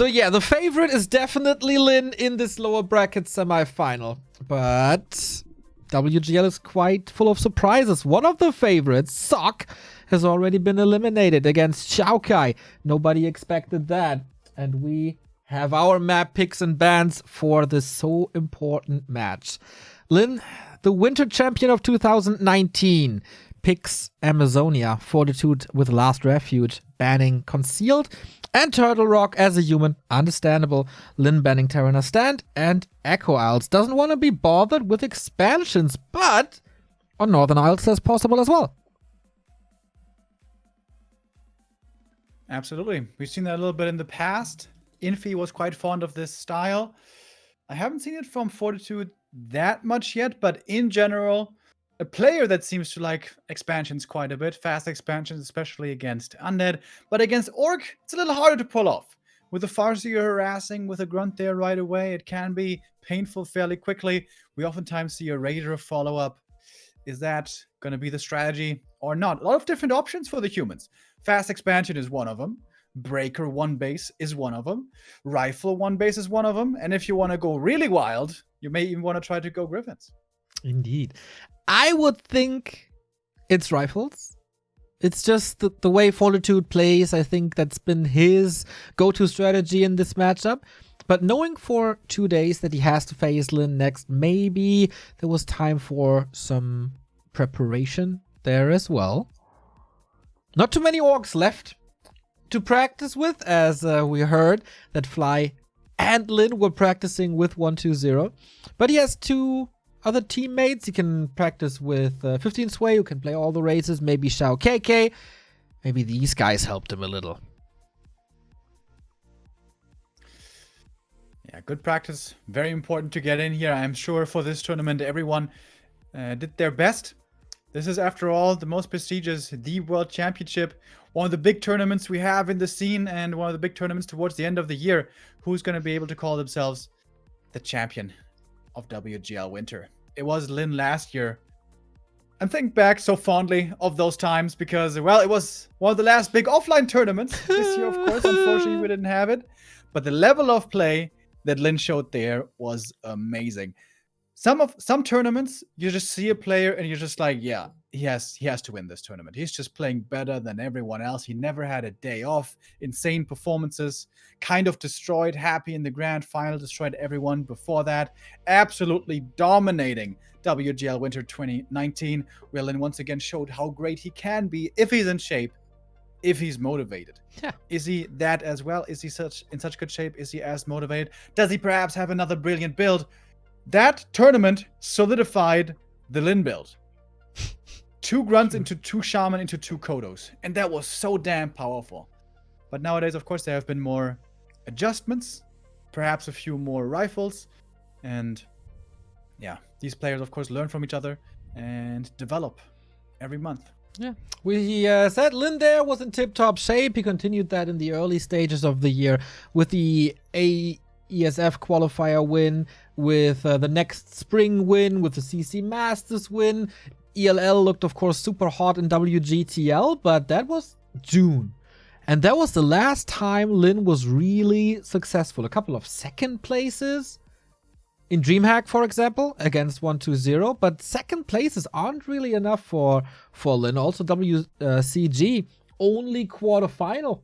So yeah, the favorite is definitely Lin in this lower bracket semifinal. But WGL is quite full of surprises. One of the favorites, Sok, has already been eliminated against Xiaokai. Nobody expected that. And we have our map picks and bans for this so important match. Lin, the Winter Champion of 2019, picks Amazonia, Fortitude with Last Refuge, banning Concealed, and Turtle Rock as a human. Understandable. Lin banning Terraner Stand and Echo Isles. Doesn't want to be bothered with expansions, but on Northern Isles as possible as well. Absolutely. We've seen that a little bit in the past. Infi was quite fond of this style. I haven't seen it from Fortitude that much yet, but in general, a player that seems to like expansions quite a bit, fast expansions, especially against Undead. But against Orc, it's a little harder to pull off. With the Farseer harassing with a Grunt there right away, it can be painful fairly quickly. We oftentimes see a Raider follow-up. Is that going to be the strategy or not? A lot of different options for the humans. Fast expansion is one of them. Breaker one base is one of them. Rifle one base is one of them. And if you want to go really wild, you may even want to try to go Griffins. Indeed. I would think it's rifles. It's just the way Fortitude plays. I think that's been his go-to strategy in this matchup. But knowing for 2 days that he has to face Lin next, maybe there was time for some preparation there as well. Not too many orcs left to practice with, as we heard that Fly and Lin were practicing with 120. But he has 2 other teammates. He can practice with 15 Sway, who can play all the races, maybe Xiao KK. Maybe these guys helped him a little. Yeah, good practice. Very important to get in here. I'm sure for this tournament, everyone did their best. This is, after all, the most prestigious, the World Championship. One of the big tournaments we have in the scene, and one of the big tournaments towards the end of the year. Who's going to be able to call themselves the champion of WGL Winter? It was Lin last year. I'm thinking back so fondly of those times because, well, it was one of the last big offline tournaments this year, of course. Unfortunately, we didn't have it. But the level of play that Lin showed there was amazing. Some tournaments, you just see a player and you're just like, yeah, he has to win this tournament. He's just playing better than everyone else. He never had a day off. Insane performances. Kind of destroyed Happy in the grand final. Destroyed everyone before that. Absolutely dominating WGL Winter 2019. Where Lin once again showed how great he can be if he's in shape, if he's motivated. Yeah. Is he that as well? Is he in such good shape? Is he as motivated? Does he perhaps have another brilliant build? That tournament solidified the Lin build. 2 Grunts into 2 Shaman into 2 Kodos. And that was so damn powerful. But nowadays, of course, there have been more adjustments. Perhaps a few more rifles. And yeah, these players, of course, learn from each other and develop every month. Yeah, we said Lin there was in tip-top shape. He continued that in the early stages of the year with the ESF qualifier win, with the next spring win, with the CC Masters win. ELL looked, of course, super hot in WGTL, but that was June. And that was the last time Lin was really successful. A couple of second places in DreamHack, for example, against 120, but second places aren't really enough for Lin. Also, WCG, only quarterfinal.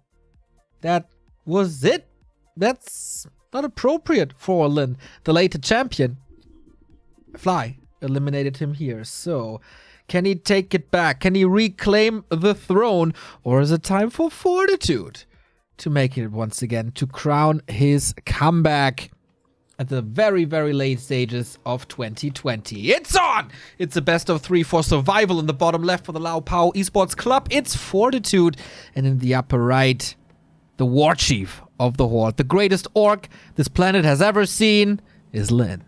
That was it. That's not appropriate for Lin, the later champion. Fly eliminated him here. So, can he take it back? Can he reclaim the throne? Or is it time for Fortitude to make it once again, to crown his comeback at the very, very late stages of 2020? It's on! It's a best of 3 for survival in the bottom left for the Lao Pao Esports Club. It's Fortitude. And in the upper right, the war chief of the Horde, the greatest orc this planet has ever seen, is Lin.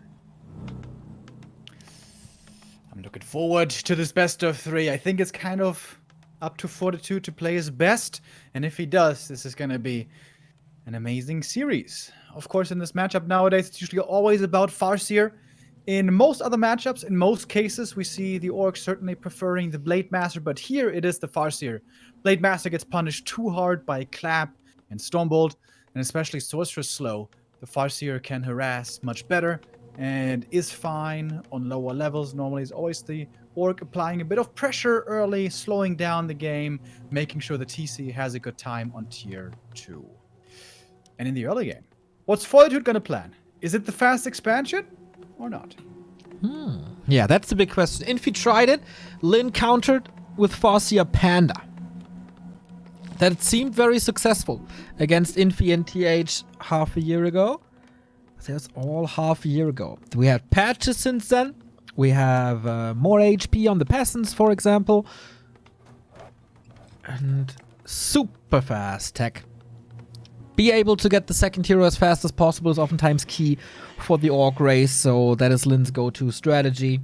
I'm looking forward to this best of 3. I think it's kind of up to Fortitude to play his best. And if he does, this is going to be an amazing series. Of course, in this matchup nowadays, it's usually always about Farseer. In most other matchups, in most cases, we see the Orcs certainly preferring the Blade Master, but here it is the Farseer. Blade Master gets punished too hard by Clap and Stormbolt. and especially Sorceress slow, the Farseer can harass much better and is fine on lower levels. Normally it's always the Orc applying a bit of pressure early, slowing down the game, making sure the TC has a good time on tier 2. And in the early game, what's Fortitude gonna plan? Is it the fast expansion or not? Yeah, that's the big question. Infi tried it. Lin countered with Farseer Panda. That seemed very successful against Infi and TH half a year ago. That's all half a year ago. We had patches since then. We have more HP on the peasants, for example. And super fast tech. Be able to get the second hero as fast as possible is oftentimes key for the Orc race, so that is Lin's go-to strategy.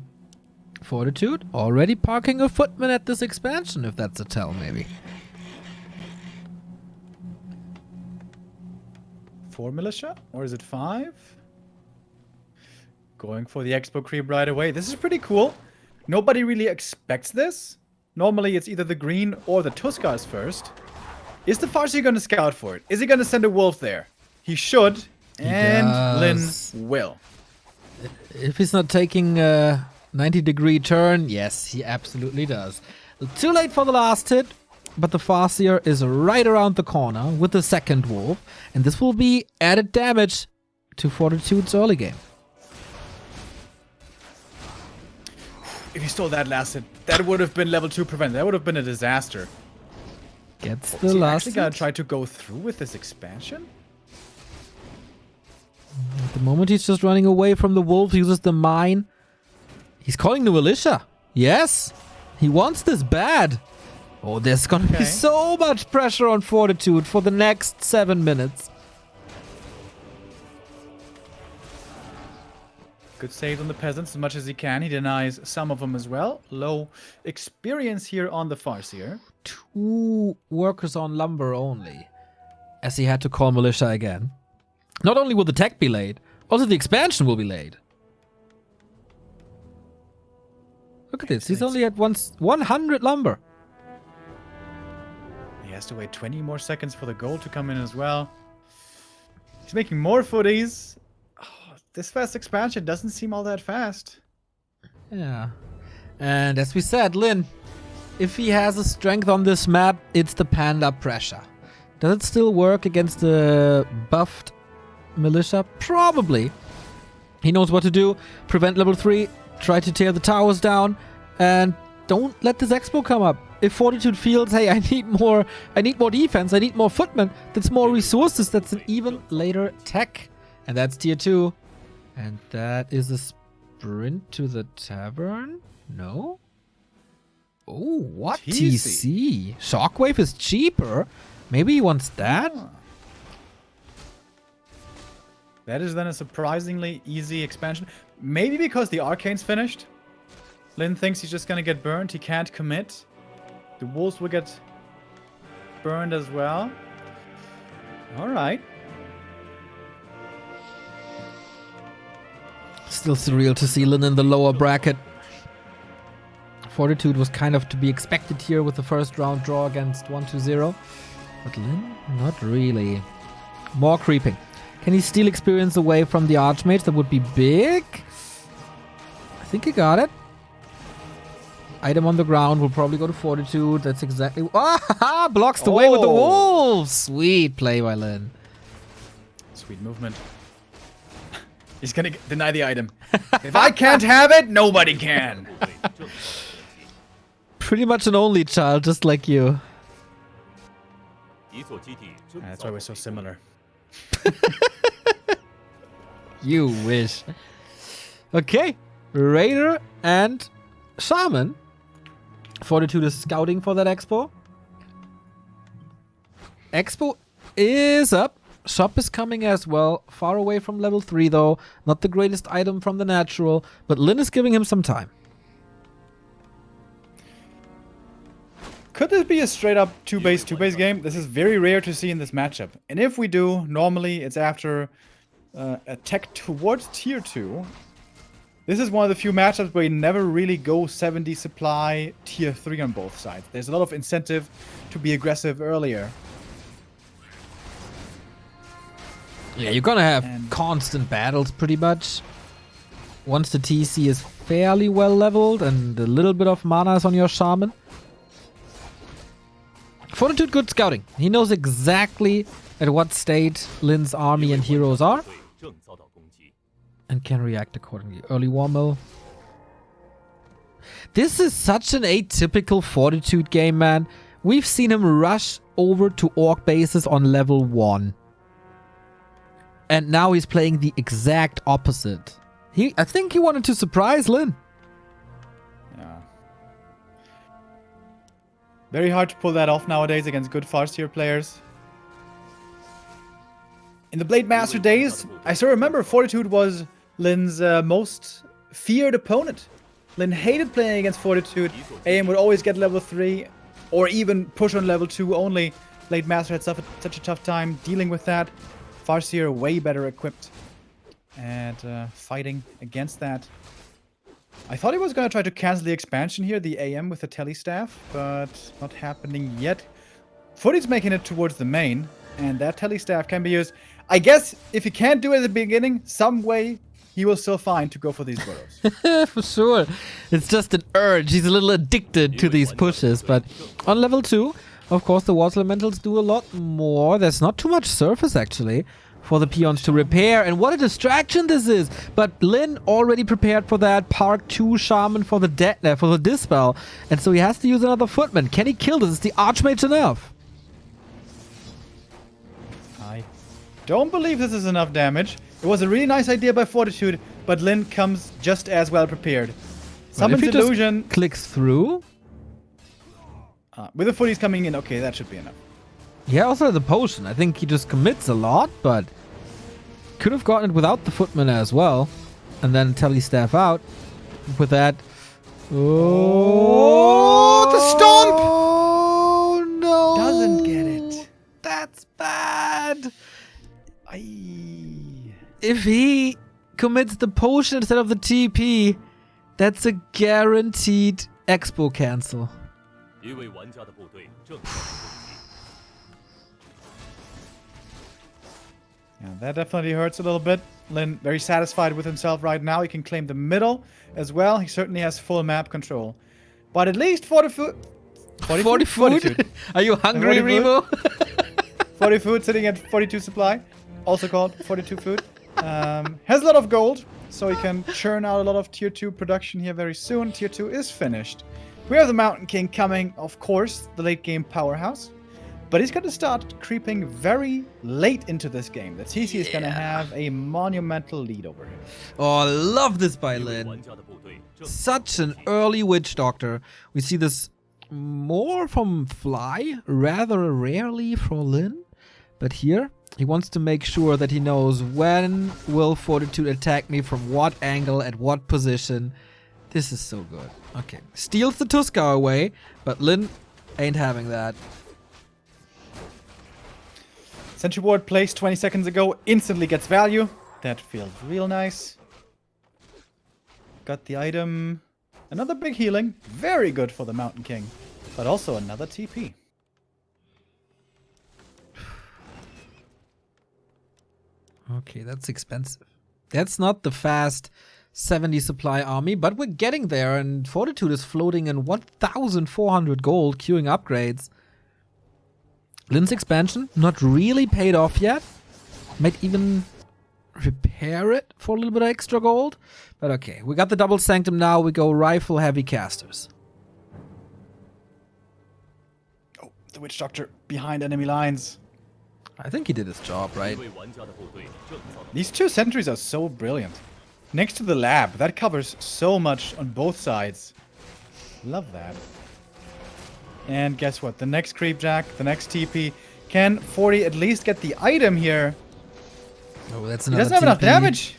Fortitude already parking a footman at this expansion, if that's a tell, maybe. 4 militia? Or is it 5? Going for the expo creep right away. This is pretty cool. Nobody really expects this. Normally it's either the green or the Tuskars first. Is the Farseer going to scout for it? Is he going to send a wolf there? He should. And Lin will. If he's not taking a 90-degree turn, yes, he absolutely does. Too late for the last hit, but the Farseer is right around the corner with the second wolf, and this will be added damage to Fortitude's early game. If he stole that last hit, that would have been level 2 prevent. That would have been a disaster. Gets Is the he last actually gonna hit. try to go through with this expansion? At the moment, he's just running away from the wolf. He uses the mine. He's calling the militia. Yes, he wants this bad. Oh, there's gonna be so much pressure on Fortitude for the next 7 minutes. Good save on the peasants as much as he can. He denies some of them as well. Low experience here on the Farseer. 2 workers on lumber only, as he had to call militia again. Not only will the tech be late, also the expansion will be late. Look at this, he's only at 100 lumber. He has to wait 20 more seconds for the gold to come in as well. He's making more footies. Oh, this fast expansion doesn't seem all that fast. Yeah. And as we said, Lin, if he has a strength on this map, it's the panda pressure. Does it still work against the buffed militia? Probably. He knows what to do. Prevent level 3. Try to tear the towers down. And don't let this expo come up. If Fortitude feels, hey, I need more defense, I need more footmen, that's more resources, that's an even later tech. And that's tier 2. And that is a sprint to the tavern? No? Oh, what? TC? Shockwave is cheaper? Maybe he wants that? That is then a surprisingly easy expansion. Maybe because the Arcane's finished. Lin thinks he's just gonna get burned. He can't commit. The wolves will get burned as well. Alright. Still surreal to see Lin in the lower bracket. Fortitude was kind of to be expected here with the first round draw against 1-2-0. But Lin, not really. More creeping. Can he steal experience away from the Archmage? That would be big. I think he got it. Item on the ground will probably go to Fortitude. That's exactly... Ah! Blocks the way with the wolves! Sweet play by Lin. Sweet movement. He's gonna deny the item. If I can't have it, nobody can. Pretty much an only child, just like you. That's why we're so similar. You wish. Okay. Raider and Shaman. Fortitude is scouting for that expo. Expo is up. Shop is coming as well. Far away from level 3 though. Not the greatest item from the natural. But Lin is giving him some time. Could this be a straight up 2-base game? This is very rare to see in this matchup. And if we do, normally it's after a tech towards tier 2. This is one of the few matchups where you never really go 70 supply tier 3 on both sides. There's a lot of incentive to be aggressive earlier. Yeah, you're gonna have And- constant battles pretty much. Once the TC is fairly well leveled and a little bit of mana is on your shaman. Fortitude, good scouting. He knows exactly at what state Lin's army and heroes are and can react accordingly. Early war mill. This is such an atypical Fortitude game, man. We've seen him rush over to orc bases on level 1. And now he's playing the exact opposite. I think he wanted to surprise Lin. Yeah. Very hard to pull that off nowadays against good Farseer players. In the Blade Master days, I still remember Fortitude was Lin's most feared opponent. Lin hated playing against Fortitude. AM would always get level 3 or even push on level 2 only. Blade Master had suffered such a tough time dealing with that. Farseer way better equipped and fighting against that. I thought he was going to try to cancel the expansion here, the AM with the Telestaff, but not happening yet. Footy's making it towards the main, and that Telestaff can be used. I guess if he can't do it at the beginning, some way he will still find to go for these burrows. For sure. It's just an urge. He's a little addicted to these pushes, but on level 2, of course, the Water Elementals do a lot more. There's not too much surface, actually, for the peons to repair. And what a distraction this is. But Lin already prepared for that. Park 2 Shaman for the for the Dispel. And so he has to use another Footman. Can he kill this? Is the Archmage enough? I don't believe this is enough damage. It was a really nice idea by Fortitude, but Lin comes just as well prepared. Summons if he Illusion. just clicks through. With the footies coming in, okay, that should be enough. Yeah, also the potion. I think he just commits a lot, but could have gotten it without the Footman as well. And then Telestaff out with that. Oh, the stomp! Oh, no. Doesn't get it. That's bad. Aye. If he commits the potion instead of the TP, that's a guaranteed expo cancel. Yeah, that definitely hurts a little bit. Lin very satisfied with himself right now. He can claim the middle as well. He certainly has full map control. But at least Fortitude. Are you hungry, Remo? Fortitude sitting at 42 supply, also called 42 food. Has a lot of gold, so he can churn out a lot of tier 2 production here very soon. Tier 2 is finished. We have the Mountain King coming, of course, the late game powerhouse. But he's going to start creeping very late into this game. The TC is going to have a monumental lead over him. Oh, I love this by Lin. Such an early Witch Doctor. We see this more from Fly, rather rarely for Lin. But here, he wants to make sure that he knows when will Fortitude attack me, from what angle, at what position. This is so good. Okay, steals the Tuskar away, but Lin ain't having that. Sentry Ward placed 20 seconds ago, instantly gets value. That feels real nice. Got the item. Another big healing. Very good for the Mountain King. But also another TP. Okay, that's expensive. That's not the fast 70 supply army, but we're getting there, and Fortitude is floating in 1,400 gold, queuing upgrades. Lin's expansion, not really paid off yet. Might even repair it for a little bit of extra gold. But okay, we got the double sanctum now. We go rifle heavy casters. Oh, the Witch Doctor behind enemy lines. I think he did his job, right? These two sentries are so brilliant. Next to the lab, that covers so much on both sides. Love that. And guess what? The next creep jack, the next TP. Can 40 at least get the item here? Oh, that's He another doesn't have enough TP. damage.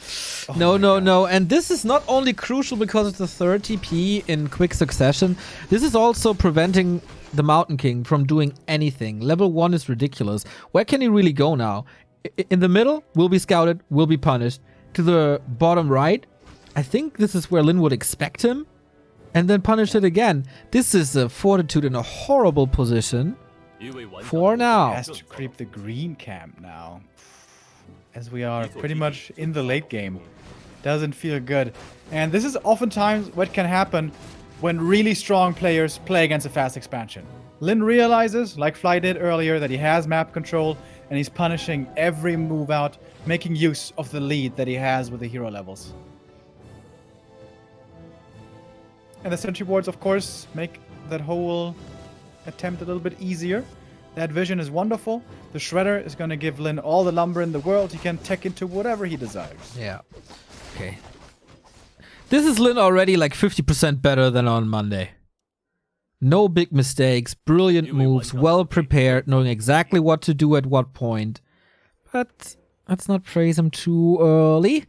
No. And this is not only crucial because it's the third TP in quick succession. This is also preventing the Mountain King from doing anything. Level 1 is ridiculous. Where can he really go now? In the middle, will be scouted, will be punished. To the bottom right, I think this is where Lin would expect him. And then punish it again. This is a Fortitude in a horrible position. For now. Has to creep the green camp now. as we are pretty much in the late game. Doesn't feel good. And this is oftentimes what can happen when really strong players play against a fast expansion. Lin realizes, like Fly did earlier, that he has map control, and he's punishing every move out, making use of the lead that he has with the hero levels. And the sentry wards, of course, make that whole attempt a little bit easier. That vision is wonderful. The Shredder is going to give Lin all the lumber in the world. He can tech into whatever he desires. Yeah. Okay. This is Lin already like 50% better than on Monday. No big mistakes, brilliant moves, well prepared, knowing exactly what to do at what point. But let's not praise him too early.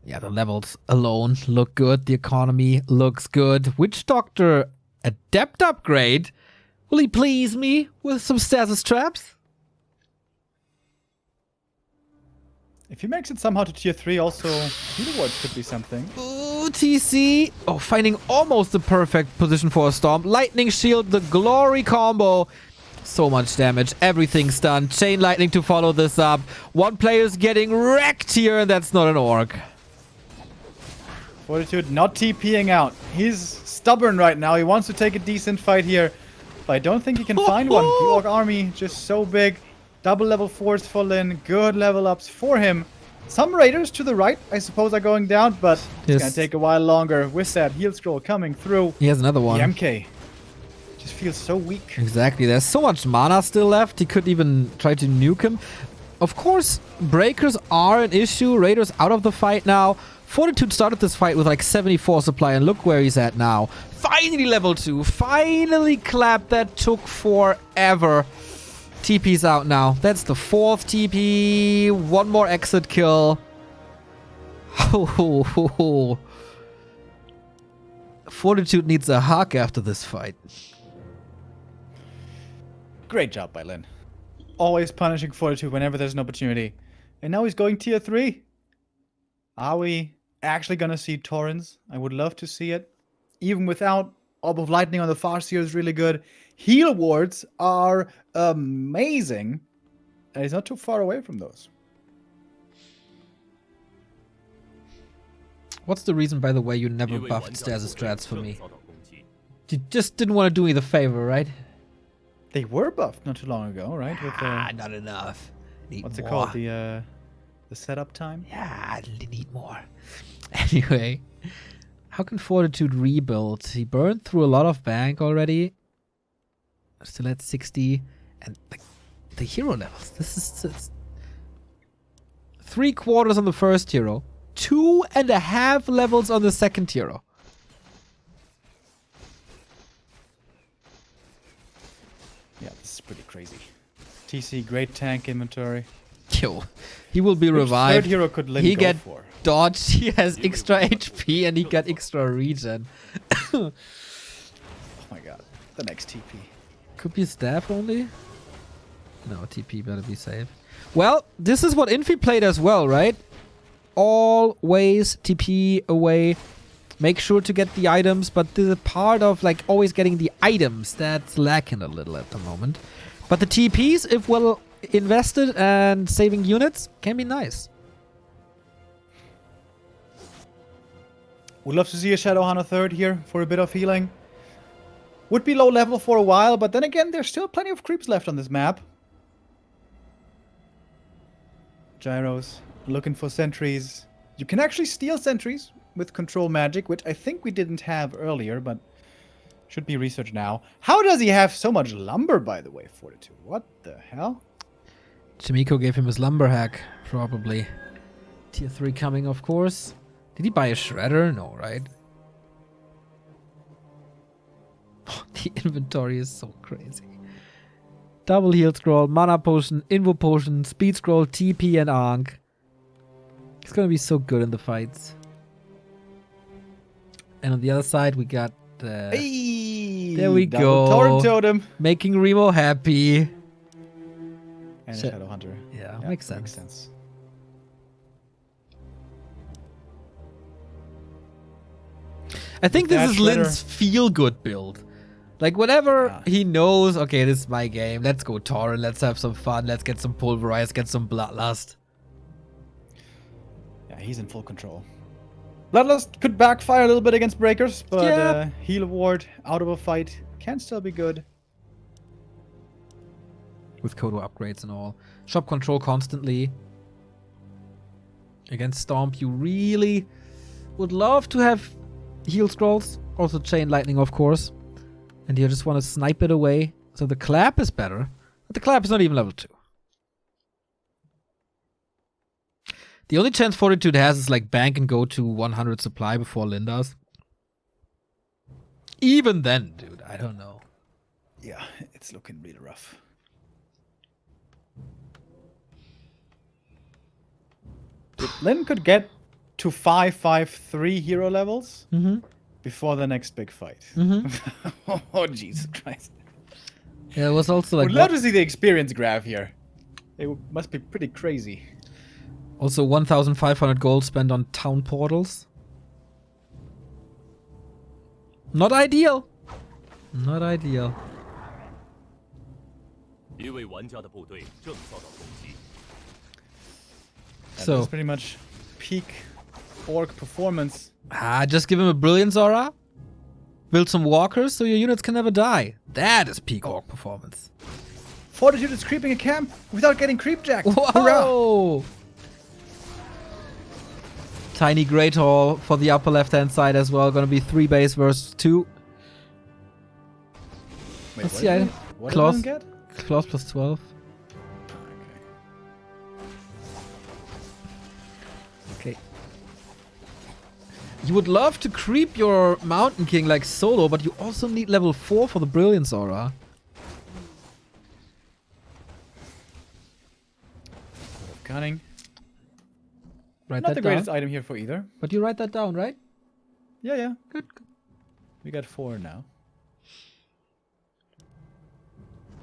Yeah, the levels alone look good. The economy looks good. Witch Doctor Adept upgrade. Will he please me with some stasis traps? If he makes it somehow to tier 3, also, healer wards could be something. Ooh, TC. Oh, finding almost the perfect position for a Storm. Lightning Shield, the Glory combo. So much damage. Everything's done. Chain Lightning to follow this up. One player's getting wrecked here, and that's not an Orc. Fortitude not TPing out. He's stubborn right now. He wants to take a decent fight here. But I don't think he can find one. The Orc army just so big. Double level 4s for Lin. Good level ups for him. Some raiders to the right, I suppose, are going down, but it's going to take a while longer with that heal scroll coming through. He has another one. The MK just feels so weak. Exactly. There's so much mana still left. He could even try to nuke him. Of course, breakers are an issue. Raiders out of the fight now. Fortitude started this fight with like 74 supply, and look where he's at now. Finally level 2. Finally clapped. That took forever. TP's out now. That's the 4th TP. One more exit kill. Fortitude needs a hug after this fight. Great job by Lin. Always punishing Fortitude whenever there's an opportunity. And now he's going tier 3. Are we actually going to see Torrents? I would love to see it. Even without Orb of Lightning on the Farseer is really good. Heal wards are amazing. And he's not too far away from those. What's the reason, by the way, you never buffed Stasis Strats for me? You just didn't want to do me the favor, right? They were buffed not too long ago, right? With not enough. Need what's more. It called? The setup time? Yeah, I need more. Anyway, how can Fortitude rebuild? He burned through a lot of bank already. Still at 60. And like, the hero levels. This is 3/4 on the first hero. 2.5 levels on the second hero. Yeah, this is pretty crazy. TC, great tank inventory. Yo, he will be Which revived. third hero could Lin He go get for? dodged. He has extra HP and he got extra regen. Oh my god. The next TP. Could be staff only? No, TP better be safe. Well, this is what Infi played as well, right? Always TP away. Make sure to get the items, but the part of like always getting the items, that's lacking a little at the moment. But the TPs, if well invested and saving units, can be nice. Would love to see a Shadowhunter third here for a bit of healing. Would be low level for a while, but then again, there's still plenty of creeps left on this map. Gyros, looking for sentries. You can actually steal sentries with control magic, which I think we didn't have earlier, but should be researched now. How does he have so much lumber, by the way, Fortitude? What the hell? Chimiko gave him his lumber hack, probably. Tier 3 coming, of course. Did he buy a shredder? No, right? The inventory is so crazy. Double heal scroll, mana potion, invo potion, speed scroll, TP, and Ankh. It's gonna be so good in the fights. And on the other side, we got the. Hey, there we go. Torrent Totem. Making Remo happy. And a Shadowhunter. Yeah, makes sense. I think this is Lin's feel-good build. Like, whenever he knows, okay, this is my game, let's go Torrent, let's have some fun, let's get some Pulverize, get some Bloodlust. Yeah, he's in full control. Bloodlust could backfire a little bit against Breakers, but heal ward out of a fight can still be good. With Kodo upgrades and all. Shop control constantly. Against Stomp, you really would love to have heal scrolls. Also Chain Lightning, of course. And you just want to snipe it away. So the clap is better. But the clap is not even level 2. The only chance Fortitude has is like bank and go to 100 supply before Lin does. Even then, dude, I don't know. Yeah, it's looking really rough. Lin could get to 5-5-3 hero levels before the next big fight. Oh, Jesus Christ. Yeah, it was also like... Would love to see the experience graph here. It must be pretty crazy. Also 1,500 gold spent on town portals. Not ideal. Not ideal. So that's pretty much peak orc performance. Just give him a Brilliance Aura. Build some walkers so your units can never die. That is peak orc performance. Fortitude is creeping a camp without getting creepjacked. Whoa! Hurrah! Tiny Great Hall for the upper left-hand side as well. Gonna be 3 base versus 2. Wait, what's the item? What Claws. did Claws plus 12. Okay. You would love to creep your Mountain King like solo, but you also need level 4 for the Brilliance Aura. Cunning. Write Not that the down. greatest item here for either. But you write that down, right? Yeah. Good. We got 4 now.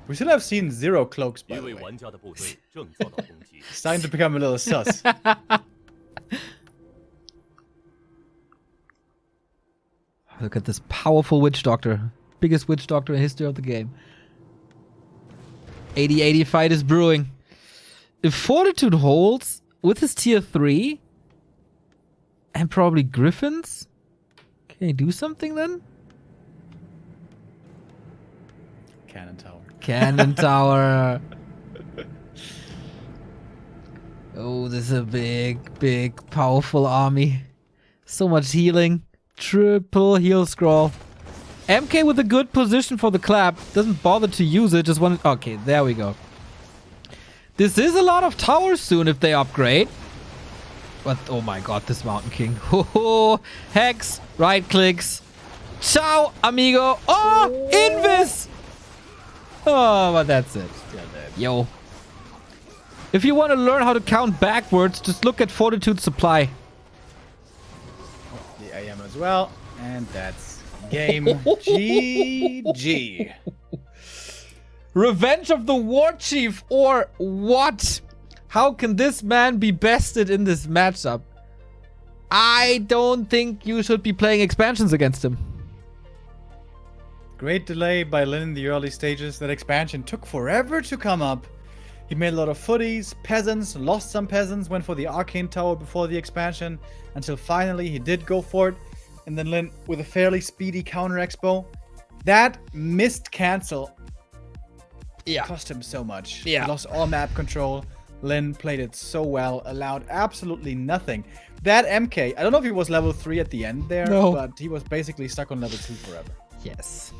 We still have seen 0 cloaks, by the way. It's starting to become a little sus. Look at this powerful Witch Doctor. Biggest Witch Doctor in history of the game. 80-80 fight is brewing. If Fortitude holds with his tier 3 and probably Griffins, can he do something then? Cannon Tower. Cannon Tower. Oh, this is a big, powerful army. So much healing. Triple heal scroll. MK with a good position for the clap. Doesn't bother to use it. Just wanted... Okay, there we go. This is a lot of towers soon if they upgrade. But, oh my god, this Mountain King. Ho Hex. Right clicks. Ciao, amigo. Oh, Invis. Oh, but that's it. Yo. If you want to learn how to count backwards, just look at Fortitude supply. The AM as well. And that's game. GG. Revenge of the War Chief or what? How can this man be bested in this matchup? I don't think you should be playing expansions against him. Great delay by Lin in the early stages. That expansion took forever to come up. He made a lot of footies, peasants, lost some peasants, went for the Arcane Tower before the expansion, until finally he did go for it. And then Lin with a fairly speedy counter expo. That missed cancel cost him so much. He lost all map control. Lin played it so well, allowed absolutely nothing. That MK, I don't know if he was level 3 at the end there, but he was basically stuck on level 2 forever. Yes.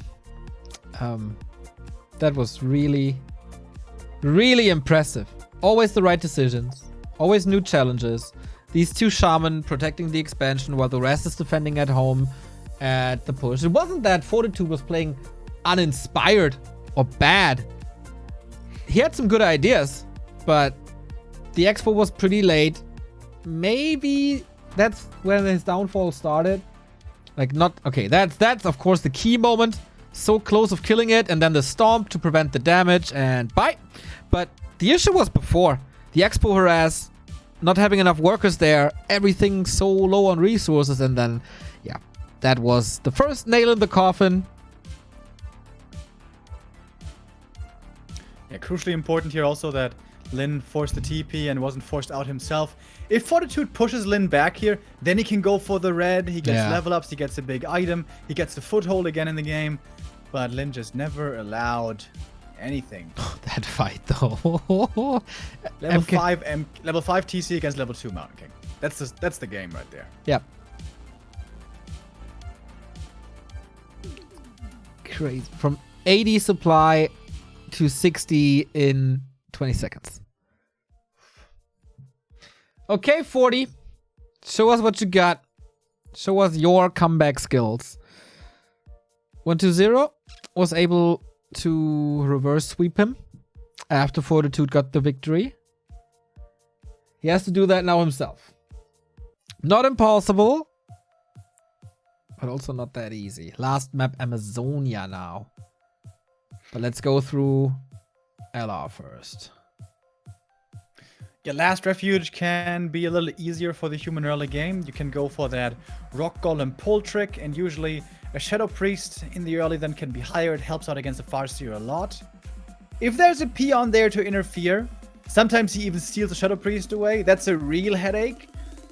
That was really impressive. Always the right decisions. Always new challenges. These 2 shaman protecting the expansion while the rest is defending at home at the push. It wasn't that Fortitude was playing uninspired or bad. He had some good ideas, but the expo was pretty late. Maybe that's when his downfall started. Like that's of course the key moment. So close of killing it, and then the stomp to prevent the damage, and bye. But the issue was before. The expo harass, not having enough workers there, everything so low on resources, and then, yeah, that was the first nail in the coffin. Yeah, crucially important here also that Lin forced the TP and wasn't forced out himself. If Fortitude pushes Lin back here, then he can go for the red. He gets level ups, he gets a big item, he gets the foothold again in the game. But Lin just never allowed anything. That fight though. Level 5 TC against level 2 Mountain King. That's the game right there. Yep. Crazy. From 80 supply to 60 in 20 seconds. Okay, 40. Show us what you got. Show us your comeback skills. 1-2-0 was able to reverse sweep him after Fortitude got the victory. He has to do that now himself. Not impossible, but also not that easy. Last map, Amazonia now. But let's go through LR first. Yeah, Last Refuge can be a little easier for the human early game. You can go for that Rock Golem pull trick, and usually a Shadow Priest in the early then can be higher. It helps out against the Farseer a lot. If there's a peon there to interfere, sometimes he even steals the Shadow Priest away. That's a real headache,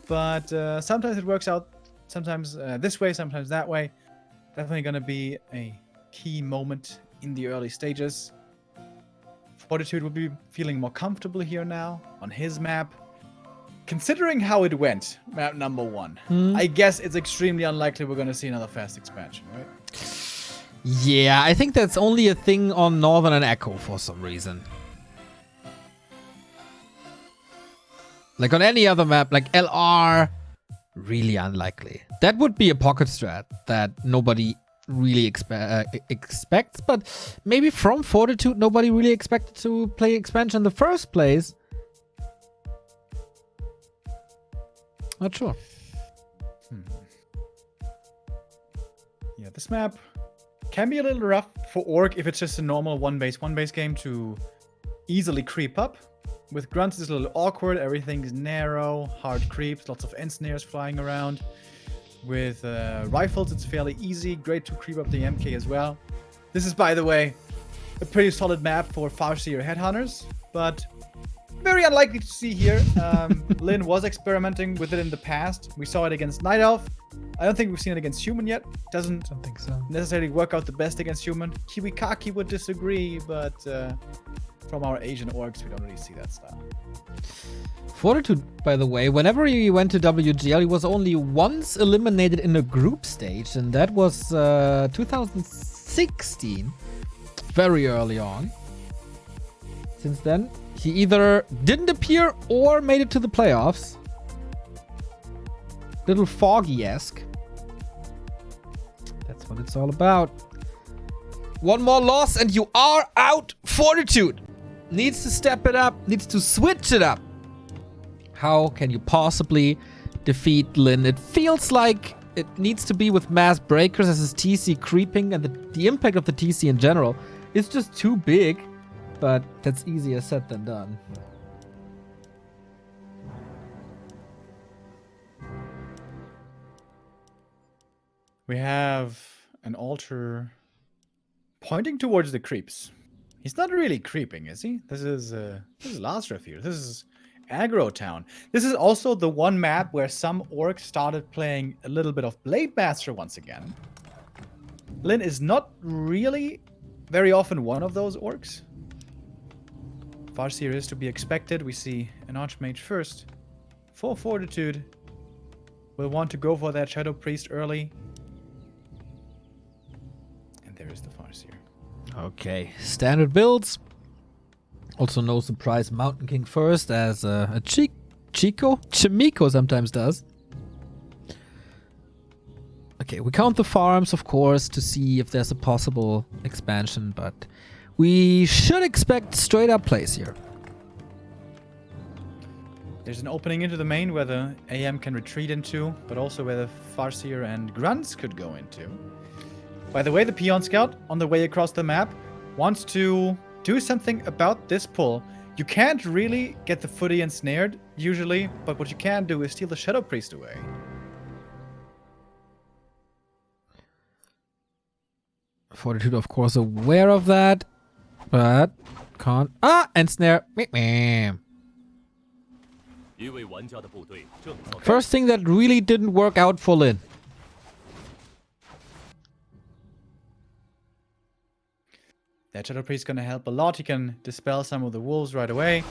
but sometimes it works out. Sometimes this way, sometimes that way. Definitely going to be a key moment in the early stages. Fortitude will be feeling more comfortable here now on his map. Considering how it went, map number 1, I guess it's extremely unlikely we're going to see another fast expansion, right? Yeah, I think that's only a thing on Northern and Echo for some reason. Like on any other map, like LR, really unlikely. That would be a pocket strat that nobody really expects, but maybe from Fortitude nobody really expected to play expansion in the first place. Not sure. Yeah, this map can be a little rough for Orc if it's just a normal one base game to easily creep up. With grunts it's a little awkward, everything is narrow, hard creeps, lots of ensnares flying around. With rifles, it's fairly easy. Great to creep up the MK as well. This is, by the way, a pretty solid map for Farseer Headhunters, but very unlikely to see here. Lin was experimenting with it in the past. We saw it against Night Elf. I don't think we've seen it against Human yet. Doesn't think so. necessarily work out the best against Human. Kiwikaki would disagree, but from our Asian orcs, we don't really see that style. Fortitude, by the way, whenever he went to WGL, he was only once eliminated in a group stage, and that was 2016, very early on. Since then, he either didn't appear or made it to the playoffs. Little Foggy-esque. That's what it's all about. One more loss and you are out. Fortitude needs to step it up, needs to switch it up. How can you possibly defeat Lin? It feels like it needs to be with mass breakers as his TC creeping, and the impact of the TC in general is just too big. But that's easier said than done. We have an altar pointing towards the creeps. He's not really creeping, is he? This is Last Refuge. This is Aggro Town. This is also the one map where some orcs started playing a little bit of Blade Master once again. Lin is not really very often one of those orcs. Farseer is to be expected. We see an Archmage first. For Fortitude, we'll want to go for that Shadow Priest early. And there is the Farseer. Okay, standard builds. Also, no surprise, Mountain King first, as a Chimiko sometimes does. Okay, we count the farms, of course, to see if there's a possible expansion, but we should expect straight up plays here. There's an opening into the main where the AM can retreat into, but also where the Farseer and Grunts could go into. By the way, the Peon Scout, on the way across the map, wants to do something about this pull. You can't really get the footy ensnared, usually, but what you can do is steal the Shadow Priest away. Fortitude, of course, aware of that, but Can't. And snare. Meh. First thing that really didn't work out for Lin. That Shadow Priest is going to help a lot. He can dispel some of the wolves right away.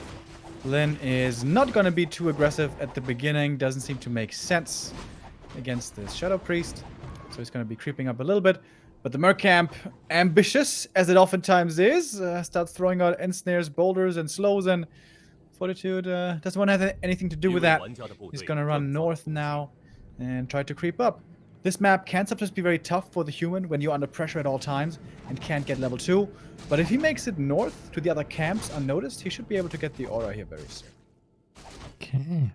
Lin is not going to be too aggressive at the beginning. Doesn't seem to make sense against this Shadow Priest. So he's going to be creeping up a little bit. But the Merc Camp, ambitious as it oftentimes is, starts throwing out end snares, boulders, and slows. And Fortitude doesn't want to have anything to do with that. He's going to run north now and try to creep up. This map can sometimes be very tough for the human when you're under pressure at all times and can't get level 2. But if he makes it north to the other camps unnoticed, he should be able to get the aura here very soon. Okay.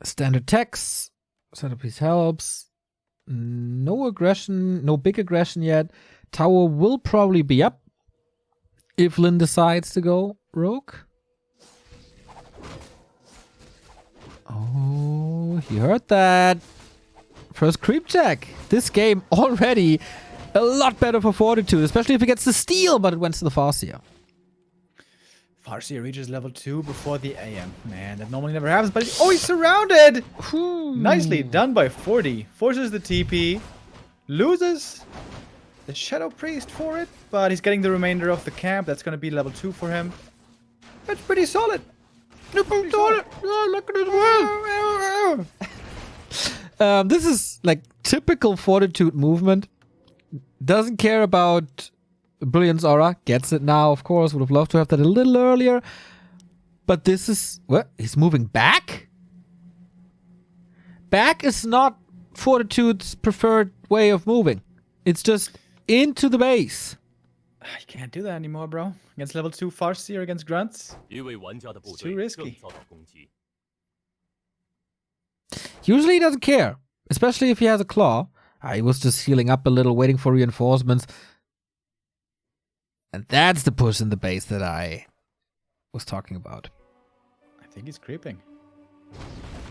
Standard text. Centerpiece helps. No aggression, no big aggression yet. Tower will probably be up if Lin decides to go rogue. Oh, he heard that. First creep check. This game already a lot better for Fortitude, especially if he gets the steal, but it went to the Farseer. Farseer reaches level 2 before the AM. Man, that normally never happens, but he's surrounded! Nicely done by 40. Forces the TP. Loses the Shadow Priest for it, but he's getting the remainder of the camp. That's going to be level 2 for him. That's pretty solid. Pretty solid. Oh, look at this world. This is like typical Fortitude movement. Doesn't care about Brilliance Aura. Gets it now, of course. Would have loved to have that a little earlier. But this is... What? He's moving back? Back is not Fortitude's preferred way of moving. It's just into the base. You can't do that anymore, bro. Against level 2 Farseer against Grunts. It's too risky. Usually he doesn't care. Especially if he has a claw. He was just healing up a little, waiting for reinforcements. And that's the push in the base that I was talking about. I think he's creeping.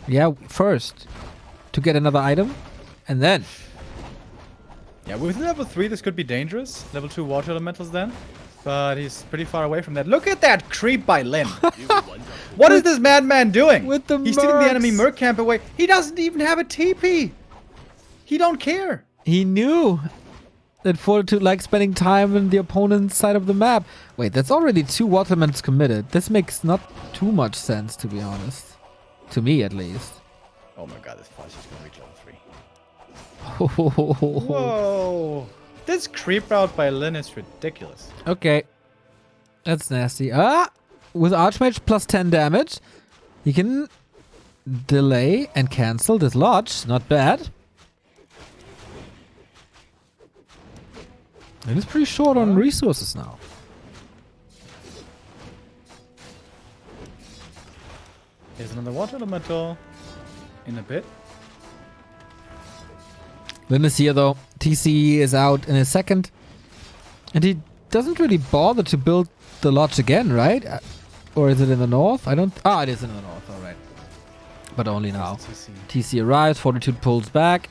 Yeah, first to get another item, and then. Yeah, with level 3 this could be dangerous. Level 2 water elementals then. But he's pretty far away from that. Look at that creep by Lin. What is this madman doing? With the He's stealing the enemy Merc camp away. He doesn't even have a TP. He don't care. He knew that Fortitude likes spending time in the opponent's side of the map. Wait, that's already 2 waterments committed. This makes not too much sense, to be honest. To me, at least. Oh my god, this Farseer's gonna reach level 3. Whoa. This creep route by Lin is ridiculous. Okay. That's nasty. With Archmage plus 10 damage, he can delay and cancel, dislodge. Not bad. And it's pretty short on resources now. Here's another water elemental in a bit. Lin is here though. TC is out in a second. And he doesn't really bother to build the lodge again, right? Or is it in the north? I don't... it is in the north, alright. But only now. TC arrives, Fortitude pulls back.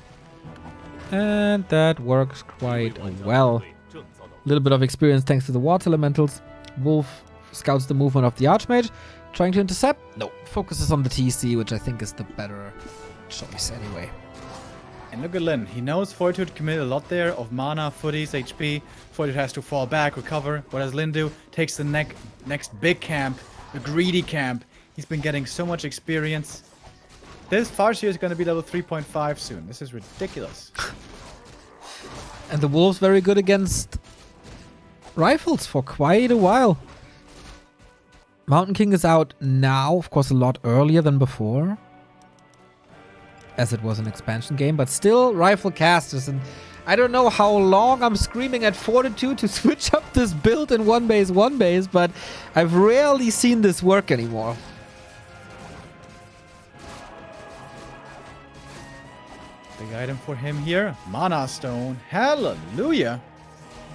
And that works quite well. A little bit of experience thanks to the water elementals. Wolf scouts the movement of the Archmage. Trying to intercept? No. Focuses on the TC, which I think is the better choice anyway. And look at Lin. He knows Fortitude committed a lot there of mana, footies, HP. Fortitude has to fall back, recover. What does Lin do? Takes the next big camp, the greedy camp. He's been getting so much experience. This Farseer is going to be level 3.5 soon. This is ridiculous. And the Wolves very good against rifles for quite a while. Mountain King is out now, of course a lot earlier than before, as it was an expansion game, but still rifle casters. And I don't know how long I'm screaming at Fortitude to switch up this build in one base, but I've rarely seen this work anymore. Big item for him here. Mana Stone. Hallelujah.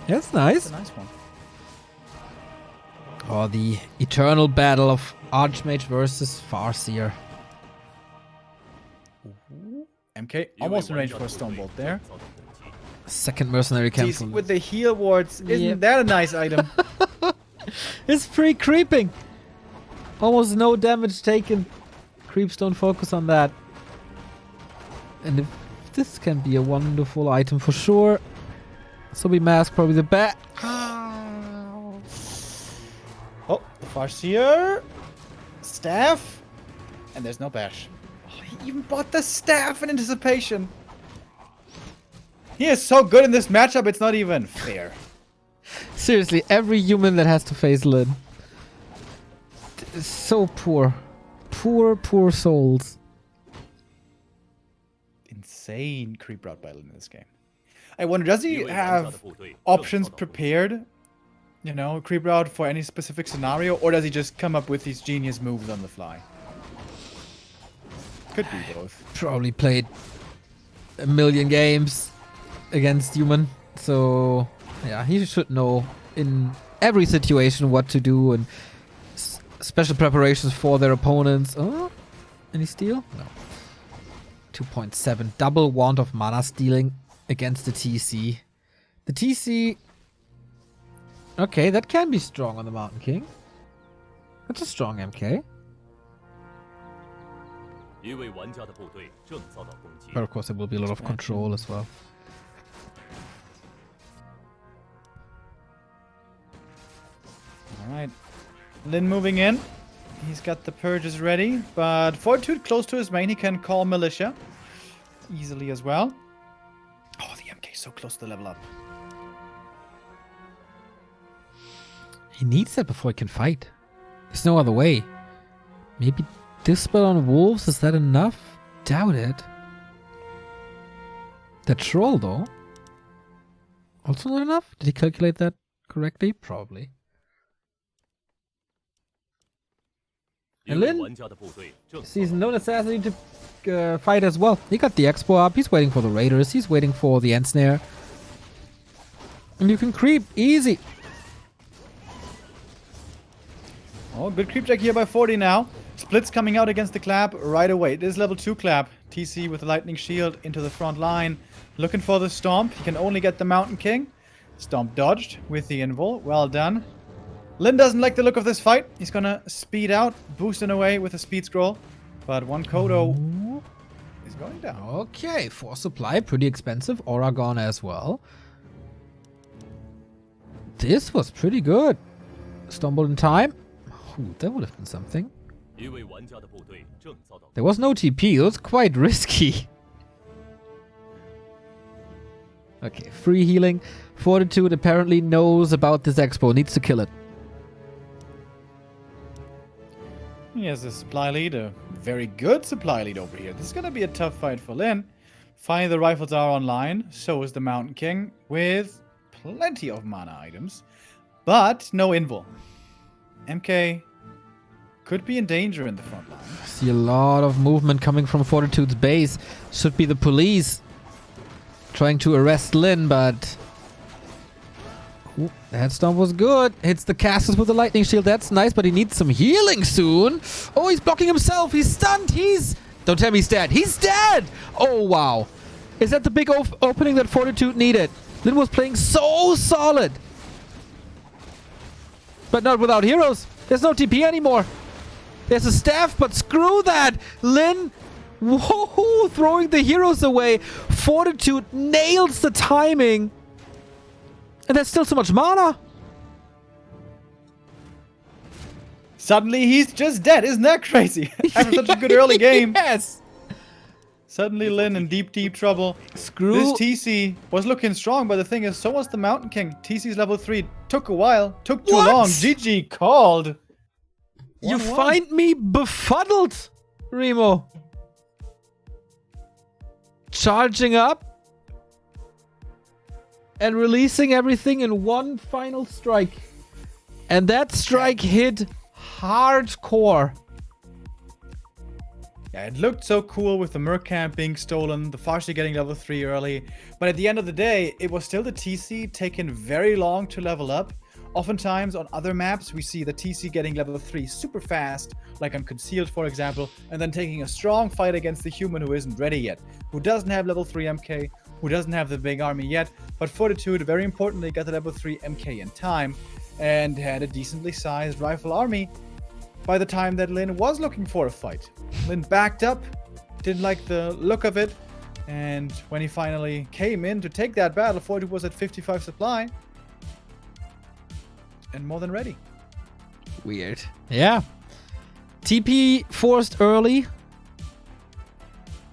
That's nice. That's a nice one. Oh, the eternal battle of Archmage versus Farseer. MK almost in range for a Stone Bolt there. Second mercenary cancel. With the heal wards, isn't that a nice item? It's free creeping. Almost no damage taken. Creeps don't focus on that. And if this can be a wonderful item for sure. Zombie mask probably the best. Oh, the Farseer. Staff. And there's no bash. Oh, he even bought the staff in anticipation. He is so good in this matchup, it's not even fair. Seriously, every human that has to face Lin is so poor. Poor souls. Insane creep route battle in this game. I wonder, does he have options prepared? You know, creep route for any specific scenario? Or does he just come up with these genius moves on the fly? Could be both. Probably played a million games against human. So, yeah, he should know in every situation what to do and special preparations for their opponents. Oh, any steal? No. 2.7. Double wand of mana stealing against the TC. The TC... Okay, that can be strong on the Mountain King. That's a strong MK. But of course there will be a lot of control as well. Alright. Lin moving in. He's got the purges ready, but Fortitude close to his main, he can call Militia easily as well. Oh, the MK so close to level up. He needs that before he can fight. There's no other way. Maybe Dispel on Wolves, is that enough? Doubt it. The Troll though? Also not enough? Did he calculate that correctly? Probably. And Lin sees no necessity to fight as well. He got the Expo up. He's waiting for the Raiders. He's waiting for the Ensnare. And you can creep. Easy. Oh, good creep check here by 40 now. Splits coming out against the Clap right away. It is level 2 Clap. TC with the Lightning Shield into the front line. Looking for the Stomp. He can only get the Mountain King. Stomp dodged with the Invul. Well done. Lin doesn't like the look of this fight. He's gonna speed out, boosting away with a speed scroll. But one Kodo is going down. Okay, Force Supply, pretty expensive. Aura gone as well. This was pretty good. Stumbled in time. Ooh, that would have been something. There was no TP. It was quite risky. Okay, free healing. Fortitude apparently knows about this Expo. Needs to kill it. He has a supply lead, a very good supply lead over here. This is going to be a tough fight for Lin. Finally, the rifles are online. So is the Mountain King with plenty of mana items. But no invul. MK could be in danger in the front line. See a lot of movement coming from Fortitude's base. Should be the police trying to arrest Lin, but... Ooh, the headstomp was good. Hits the casters with the lightning shield. That's nice, but he needs some healing soon. Oh, he's blocking himself. He's stunned. Don't tell me he's dead. He's dead! Oh, wow. Is that the big opening that Fortitude needed? Lin was playing so solid. But not without heroes. There's no TP anymore. There's a staff, but screw that. Lin, woohoo, throwing the heroes away. Fortitude nails the timing. And there's still so much mana. Suddenly he's just dead. Isn't that crazy? After such a good early game. Yes. Suddenly Lin in deep trouble. Screw. This TC was looking strong, but the thing is, so was the Mountain King. TC's level 3. Took a while. Took too long. GG called. You find me befuddled, Remo. Charging up. And releasing everything in one final strike. And that strike hit hardcore. Yeah, it looked so cool with the Merc camp being stolen, the Farsi getting level 3 early. But at the end of the day, it was still the TC taking very long to level up. Oftentimes on other maps, we see the TC getting level 3 super fast, like on Concealed, for example, and then taking a strong fight against the human who isn't ready yet, who doesn't have level 3 MK, who doesn't have the big army yet, but Fortitude, very importantly, got the level 3 MK in time. and had a decently sized rifle army by the time that Lin was looking for a fight. Lin backed up, didn't like the look of it, and when he finally came in to take that battle, Fortitude was at 55 supply and more than ready. Weird. Yeah. TP forced early,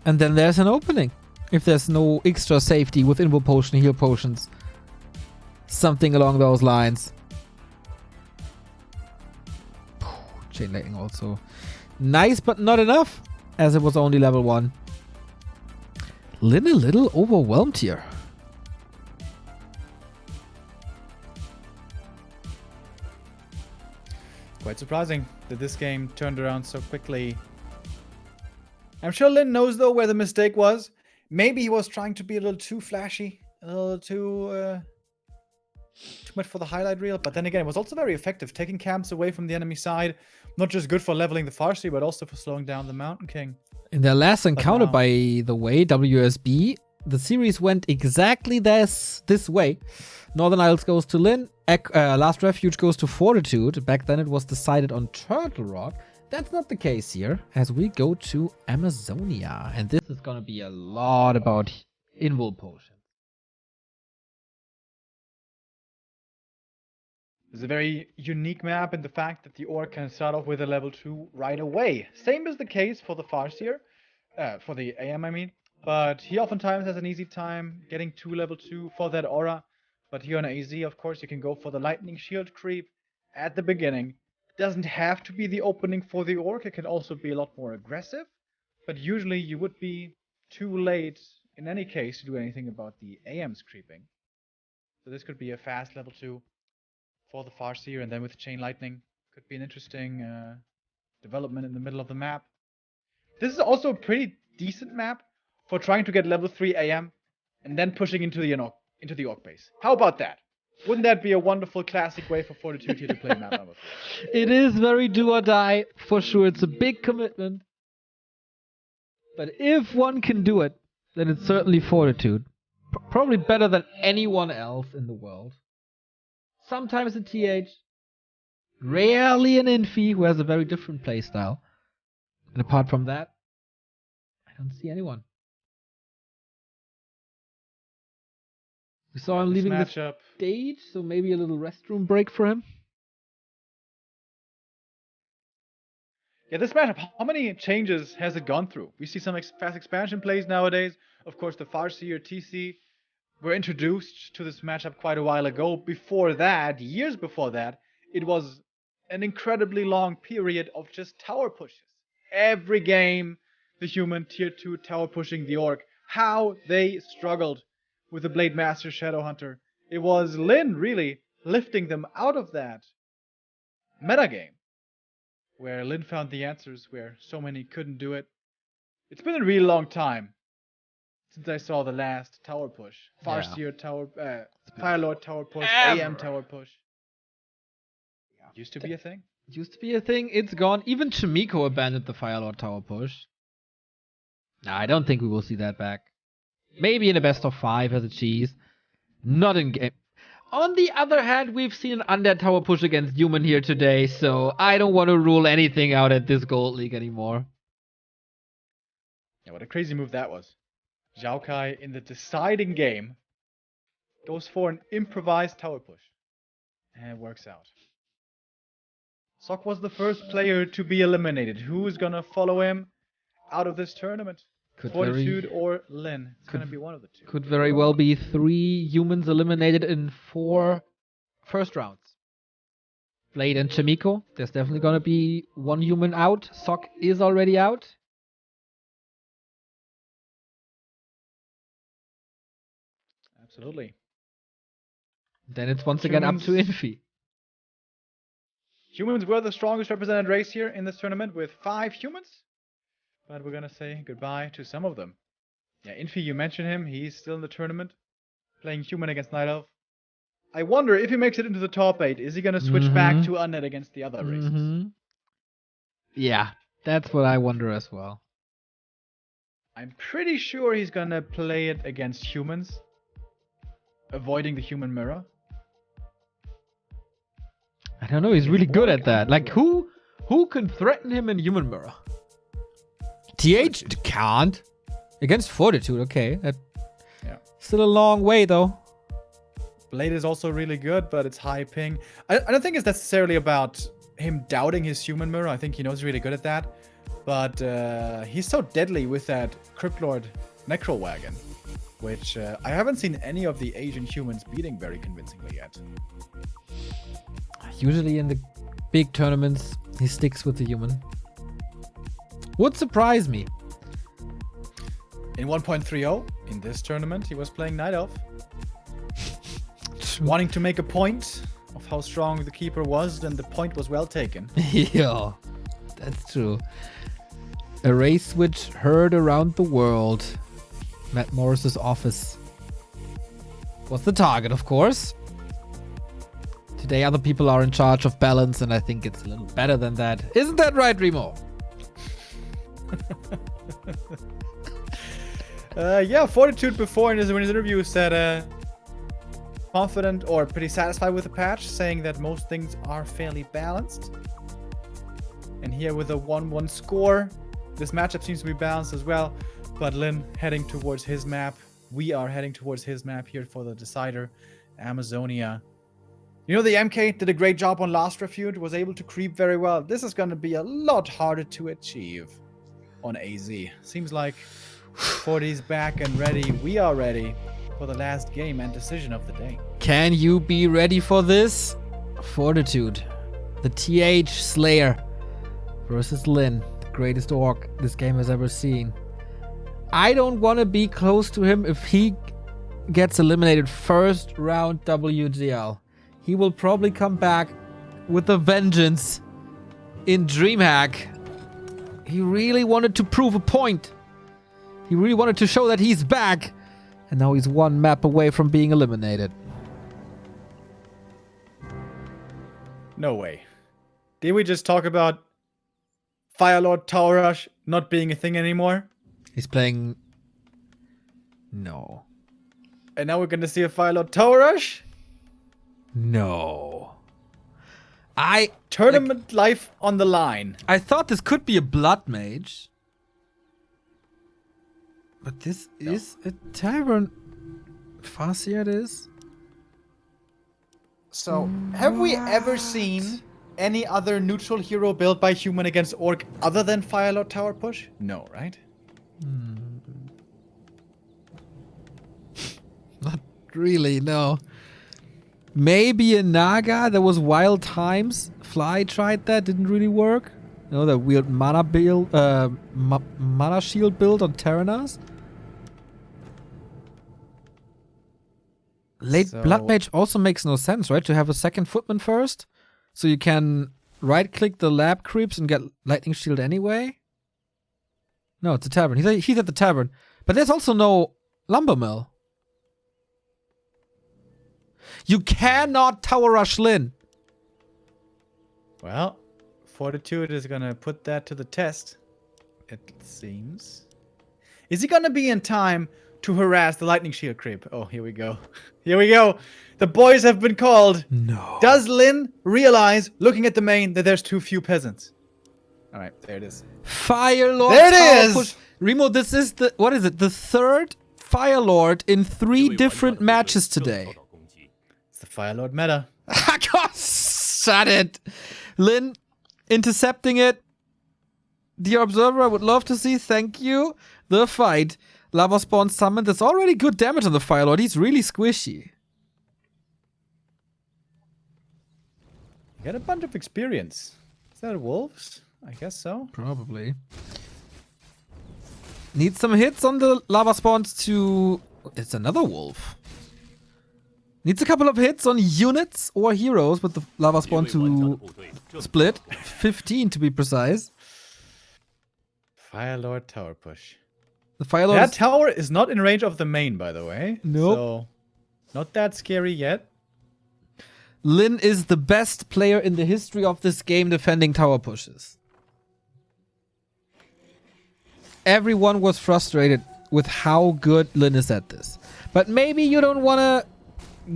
and then there's an opening. If there's no extra safety with Invo Potion, Heal Potions. Something along those lines. Chain Lightning also. Nice, but not enough, as it was only level 1. Lin a little overwhelmed here. Quite surprising that this game turned around so quickly. I'm sure Lin knows, though, where the mistake was. Maybe he was trying to be a little too flashy, a little too much for the highlight reel. But then again, it was also very effective, taking camps away from the enemy side. Not just good for leveling the Farsi, but also for slowing down the Mountain King. In their last encounter, by the way, WSB, the series went exactly this way. Northern Isles goes to Lin, Last Refuge goes to Fortitude. Back then it was decided on Turtle Rock. That's not the case here, as we go to Amazonia. And this is gonna be a lot about Invul Potions. It's a very unique map in the fact that the Orc can start off with a level 2 right away. Same is the case for the Farseer, for the AM I mean, but he oftentimes has an easy time getting to level 2 for that aura. But here on AZ, of course, you can go for the Lightning Shield creep at the beginning. It doesn't have to be the opening for the Orc, it can also be a lot more aggressive, but usually you would be too late in any case to do anything about the AM's creeping. So this could be a fast level 2 for the Farseer, and then with Chain Lightning could be an interesting development in the middle of the map. This is also a pretty decent map for trying to get level 3 AM and then pushing into the Orc base. How about that? Wouldn't that be a wonderful classic way for Fortitude here to play map number 3? It is very do or die, for sure. It's a big commitment. But if one can do it, then it's certainly Fortitude. Probably better than anyone else in the world. Sometimes a TH, rarely an Infi who has a very different playstyle. And apart from that, I don't see anyone. We saw him leaving the stage, so maybe a little restroom break for him. Yeah, this matchup, how many changes has it gone through? We see some fast expansion plays nowadays. Of course, the Farseer TC were introduced to this matchup quite a while ago. Before that, years before that, it was an incredibly long period of just tower pushes. Every game, the human tier 2 tower pushing the Orc. How they struggled with the Blade Master Shadowhunter. It was Lin really lifting them out of that metagame, where Lin found the answers where so many couldn't do it. It's been a really long time since I saw the last tower push. Farseer tower, Firelord tower push, AM tower push. Used to be a thing. Used to be a thing. It's gone. Even Chimiko abandoned the Firelord tower push. Nah, I don't think we will see that back. Maybe in a best of 5 as a cheese. Not in game. On the other hand, we've seen an undead tower push against human here today, so I don't want to rule anything out at this Gold League anymore. Yeah, what a crazy move that was. Zhao Kai in the deciding game goes for an improvised tower push. And it works out. Sok was the first player to be eliminated. Who's gonna follow him out of this tournament? Fortitude or Lin? It's gonna be one of the two. Could very well be 3 humans eliminated in 4 first rounds. Blade and Chimiko. There's definitely gonna be 1 human out. Sok is already out. Absolutely. Then it's once again up to Infi. Humans were the strongest represented race here in this tournament with 5 humans. But we're gonna say goodbye to some of them. Yeah, Infi, you mentioned him. He's still in the tournament, playing human against Night Elf. I wonder if he makes it into the top 8, is he gonna switch back to Undead against the other races? Yeah, that's what I wonder as well. I'm pretty sure he's gonna play it against humans, avoiding the human mirror. I don't know, he's really good at that. Like, who can threaten him in Human Mirror? TH can't. Against Fortitude, okay. Yeah. Still a long way, though. Blade is also really good, but it's high ping. I don't think it's necessarily about him doubting his Human Mirror. I think he knows he's really good at that. But he's so deadly with that Cryptlord Necro Wagon, which I haven't seen any of the Asian humans beating very convincingly yet. Usually in the big tournaments, he sticks with the human. Would surprise me. In 1.30, in this tournament, he was playing Night Elf. Wanting to make a point of how strong the keeper was, and the point was well taken. Yeah, that's true. A race switch heard around the world. Matt Morris's office was the target, of course. Today other people are in charge of balance, and I think it's a little better than that. Isn't that right, Remo? Yeah, Fortitude before in his interview said confident or pretty satisfied with the patch, saying that most things are fairly balanced. And here with a 1-1 score, this matchup seems to be balanced as well. But Lin heading towards his map. We are heading towards his map here for the decider, Amazonia. You know, the MK did a great job on last refute, was able to creep very well. This is going to be a lot harder to achieve on AZ. Seems like 40's back and ready. We are ready for the last game and decision of the day. Can you be ready for this? Fortitude, the TH Slayer versus Lin, the greatest orc this game has ever seen. I don't want to be close to him if he gets eliminated first round WGL. He will probably come back with a vengeance in DreamHack. He really wanted to prove a point. He really wanted to show that he's back. And now he's one map away from being eliminated. No way. Did we just talk about Firelord Tower Rush not being a thing anymore? He's playing... No. And now we're going to see a Firelord Tower Rush? No. Tournament life on the line. I thought this could be a Blood Mage. But this is a Tavern. Farseer it is. So, have we ever seen any other neutral hero built by human against orc other than Firelord Tower Push? No, right? Not really, no. Maybe a Naga. There was Wild Times. Fly tried that, didn't really work. You know, that weird mana build, mana shield build on Terranas. Late Blood Mage also makes no sense, right? To have a second footman first, so you can right-click the lab creeps and get lightning shield anyway. No, it's a tavern. He's at the tavern, but there's also no lumber mill. You cannot tower rush Lin. Well, Fortitude is gonna put that to the test, it seems. Is he gonna be in time to harass the lightning shield creep? Oh, here we go. Here we go. The boys have been called. No. Does Lin realize, looking at the main, that there's too few peasants? All right, there it is. Firelord. There it is. Push. Remo, this is the, what is it? The third Firelord in 3 different matches today. It's the Firelord meta. Shut it. Lin intercepting it. Dear Observer, I would love to see. Thank you. The fight. Lava Spawn summoned. There's already good damage on the Firelord. He's really squishy. You got a bunch of experience. Is that wolves? I guess so. Probably. Need some hits on the Lava Spawns to... It's another wolf. Needs a couple of hits on units or heroes with the Lava Spawn to split. 15 to be precise. Firelord Tower Push. The Firelord that tower is not in range of the main, by the way. Nope. So, not that scary yet. Lin is the best player in the history of this game defending tower pushes. Everyone was frustrated with how good Lin is at this. But maybe you don't want to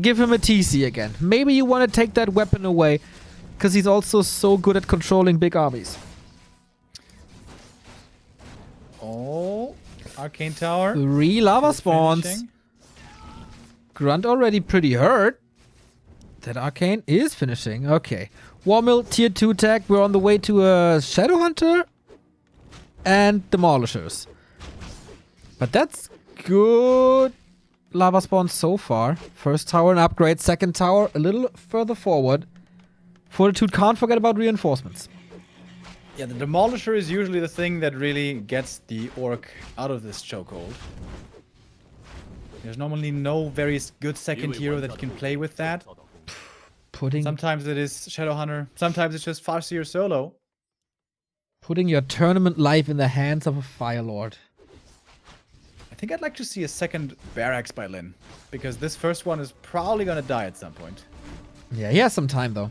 give him a TC again. Maybe you want to take that weapon away. because he's also so good at controlling big armies. Oh, Arcane Tower. 3 lava spawns. Finishing. Grunt already pretty hurt. That Arcane is finishing. Okay. Warmill, tier 2 tech. We're on the way to a Shadowhunter and Demolishers. But that's good lava spawns so far. First tower and upgrade. Second tower a little further forward. Fortitude can't forget about reinforcements. Yeah, the Demolisher is usually the thing that really gets the Orc out of this chokehold. There's normally no very good second hero that can play with that. Sometimes it is Shadowhunter, sometimes it's just Farseer solo. Putting your tournament life in the hands of a Fire Lord. I think I'd like to see a second Barracks by Lin, because this first one is probably gonna die at some point. Yeah, he has some time though.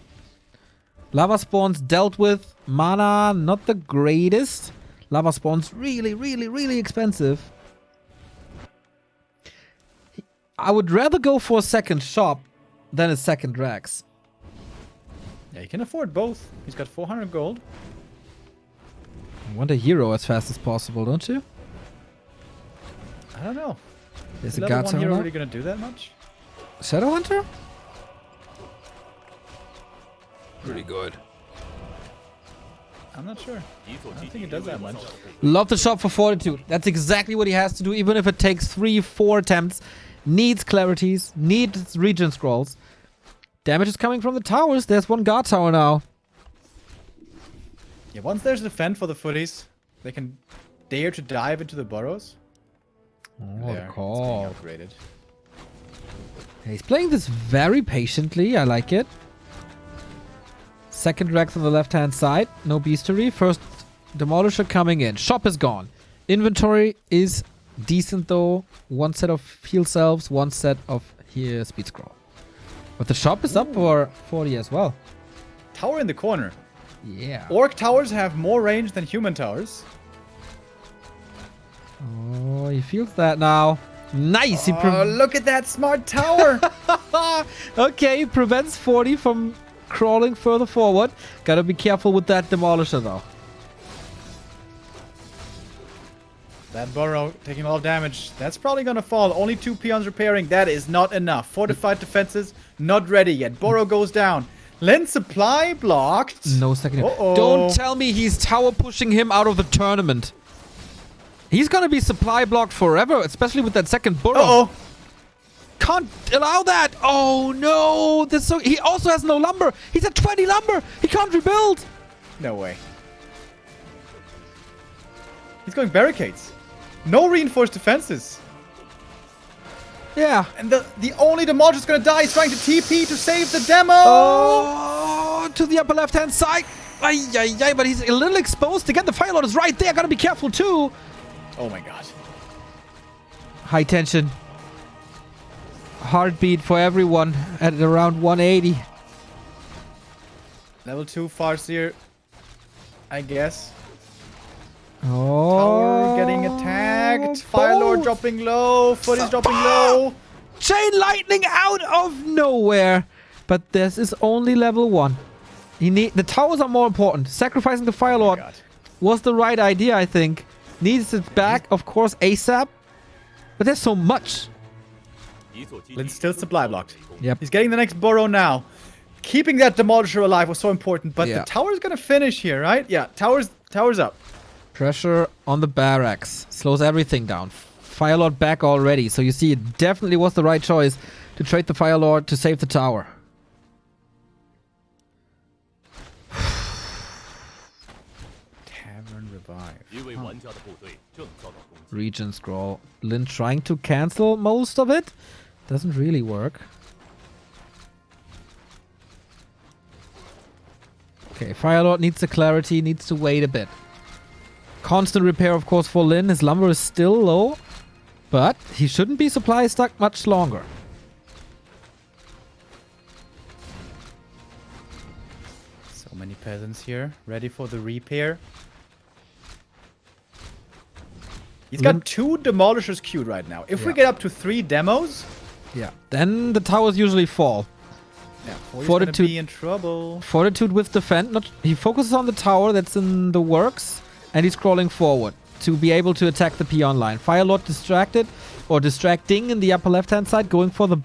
Lava spawns dealt with. Mana, not the greatest. Lava spawns really, really, really expensive. I would rather go for a second shop than a second Drax. Yeah, he can afford both. He's got 400 gold. I want a hero as fast as possible, don't you? I don't know. There's Is a level 1 Gata hero now. really gonna do that much? Shadowhunter? Pretty good. I'm not sure. I don't think it does that much. Love the shop for Fortitude. That's exactly what he has to do, even if it takes 3-4 attempts. Needs clarities, needs region scrolls. Damage is coming from the towers. There's one guard tower now. Yeah, once there's a defend for the footies, they can dare to dive into the burrows. Oh, There, the it's call. being upgraded. He's playing this very patiently. I like it. Second Rex on the left-hand side. No beastery. First Demolisher coming in. Shop is gone. Inventory is decent though. One set of heal selves, one set of here speed scroll. But the shop is up for 40 as well. Tower in the corner. Yeah. Orc towers have more range than human towers. Oh, he feels that now. Nice. Oh, look at that smart tower. Okay, he prevents 40 from crawling further forward. Gotta be careful with that Demolisher though. That burrow taking all damage. That's probably gonna fall. Only 2 peons repairing. That is not enough. Fortified defenses not ready yet. Burrow goes down. Lens supply blocked. No second. Uh-oh. Don't tell me he's tower pushing him out of the tournament. He's gonna be supply blocked forever, especially with that second burrow. Uh-oh. Can't allow that. Oh no. He also has no lumber. He's at 20 lumber. He can't rebuild. No way. He's going barricades. No reinforced defenses. Yeah. And the only Demolisher's gonna die. He's trying to TP to save the demo. Oh, to the upper left-hand side. Ay, ay, ay, but he's a little exposed. Again, the Fire Lord is right there. Gotta be careful too. Oh my god. High tension. Heartbeat for everyone at around 180. Level 2 Farseer, I guess. Oh. Tower getting attacked. Fire Lord dropping low. Foot is dropping low. Chain lightning out of nowhere. But this is only level 1. The towers are more important. Sacrificing the Fire Lord was the right idea, I think. Needs it back, of course, ASAP. But there's so much. Lynn's still supply blocked. Yep. He's getting the next burrow now. Keeping that Demolisher alive was so important, but the tower's gonna finish here, right? Yeah, tower's up. Pressure on the barracks. Slows everything down. Fire Lord back already. So you see, it definitely was the right choice to trade the Fire Lord to save the tower. Tavern revive. Region scroll. Lin trying to cancel most of it. Doesn't really work. Okay, Fire Lord needs the clarity, needs to wait a bit. Constant repair, of course, for Lin. His lumber is still low, but he shouldn't be supply stuck much longer. So many peasants here, ready for the repair. He's got 2 Demolishers queued right now. If we get up to 3 demos... Yeah, then the towers usually fall. Yeah, Fortitude gonna be in trouble. Fortitude with defend. He focuses on the tower that's in the works, and he's crawling forward to be able to attack the Peon line. Firelord distracted, or distracting in the upper left-hand side, going for the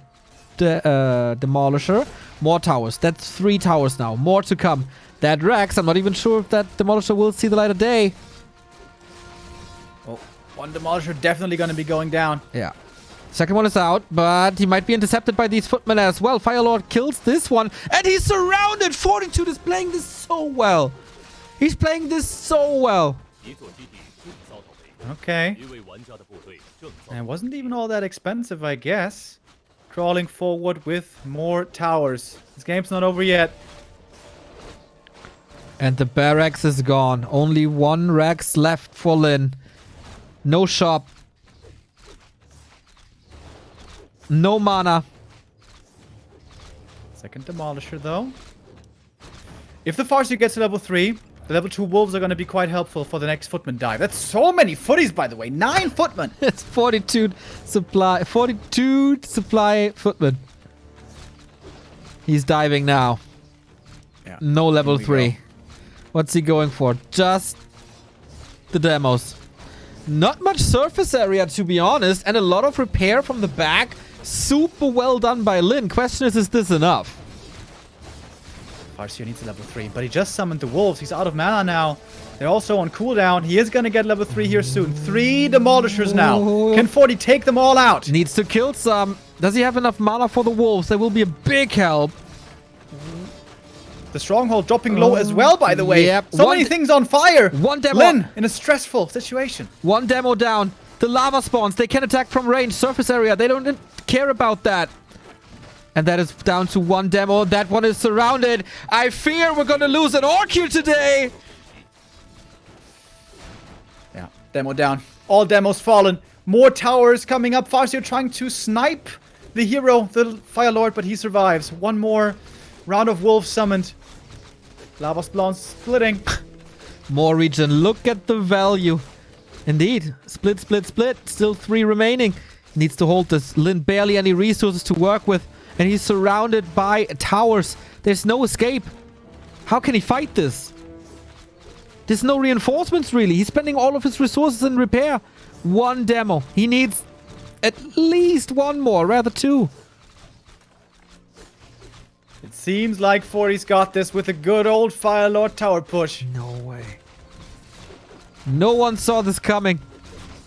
Demolisher. More towers. That's 3 towers now. More to come. That Rex, I'm not even sure if that Demolisher will see the light of day. Oh, one Demolisher definitely going to be going down. Yeah. Second one is out, but he might be intercepted by these footmen as well. Firelord kills this one, and he's surrounded! Fortitude is playing this so well. He's playing this so well. Okay. And it wasn't even all that expensive, I guess. Crawling forward with more towers. This game's not over yet. And the barracks is gone. Only 1 Rex left for Lin. No shop. No mana. Second Demolisher, though. If the Farseer gets to level 3, the level 2 Wolves are going to be quite helpful for the next Footman dive. That's so many footies, by the way. 9 Footmen! It's Fortitude supply Footman. He's diving now. Yeah. No level 3. Go. What's he going for? Just the demos. Not much surface area, to be honest, and a lot of repair from the back. Super well done by Lin. Question is this enough? Farseer needs a level 3, but he just summoned the Wolves. He's out of mana now. They're also on cooldown. He is going to get level 3 here soon. 3 Demolishers now. Can 40 take them all out? Needs to kill some. Does he have enough mana for the Wolves? That will be a big help. The Stronghold dropping low as well, by the way. Yep. So many things on fire. One demo. Lin in a stressful situation. 1 demo down. The lava spawns. They can attack from range. Surface area. They don't care about that. And that is down to 1 demo. That one is surrounded. I fear we're going to lose an ORC today. Yeah, demo down. All demos fallen. More towers coming up. Farseer trying to snipe the hero, the Firelord, but he survives. One more round of Wolves summoned. Lava spawns splitting. More region. Look at the value. Indeed. Split, split, split. Still 3 remaining. Needs to hold this. Lin barely any resources to work with. And he's surrounded by towers. There's no escape. How can he fight this? There's no reinforcements, really. He's spending all of his resources in repair. 1 demo. He needs at least 1 more, rather 2. It seems like 40's got this with a good old Firelord tower push. No way. No one saw this coming.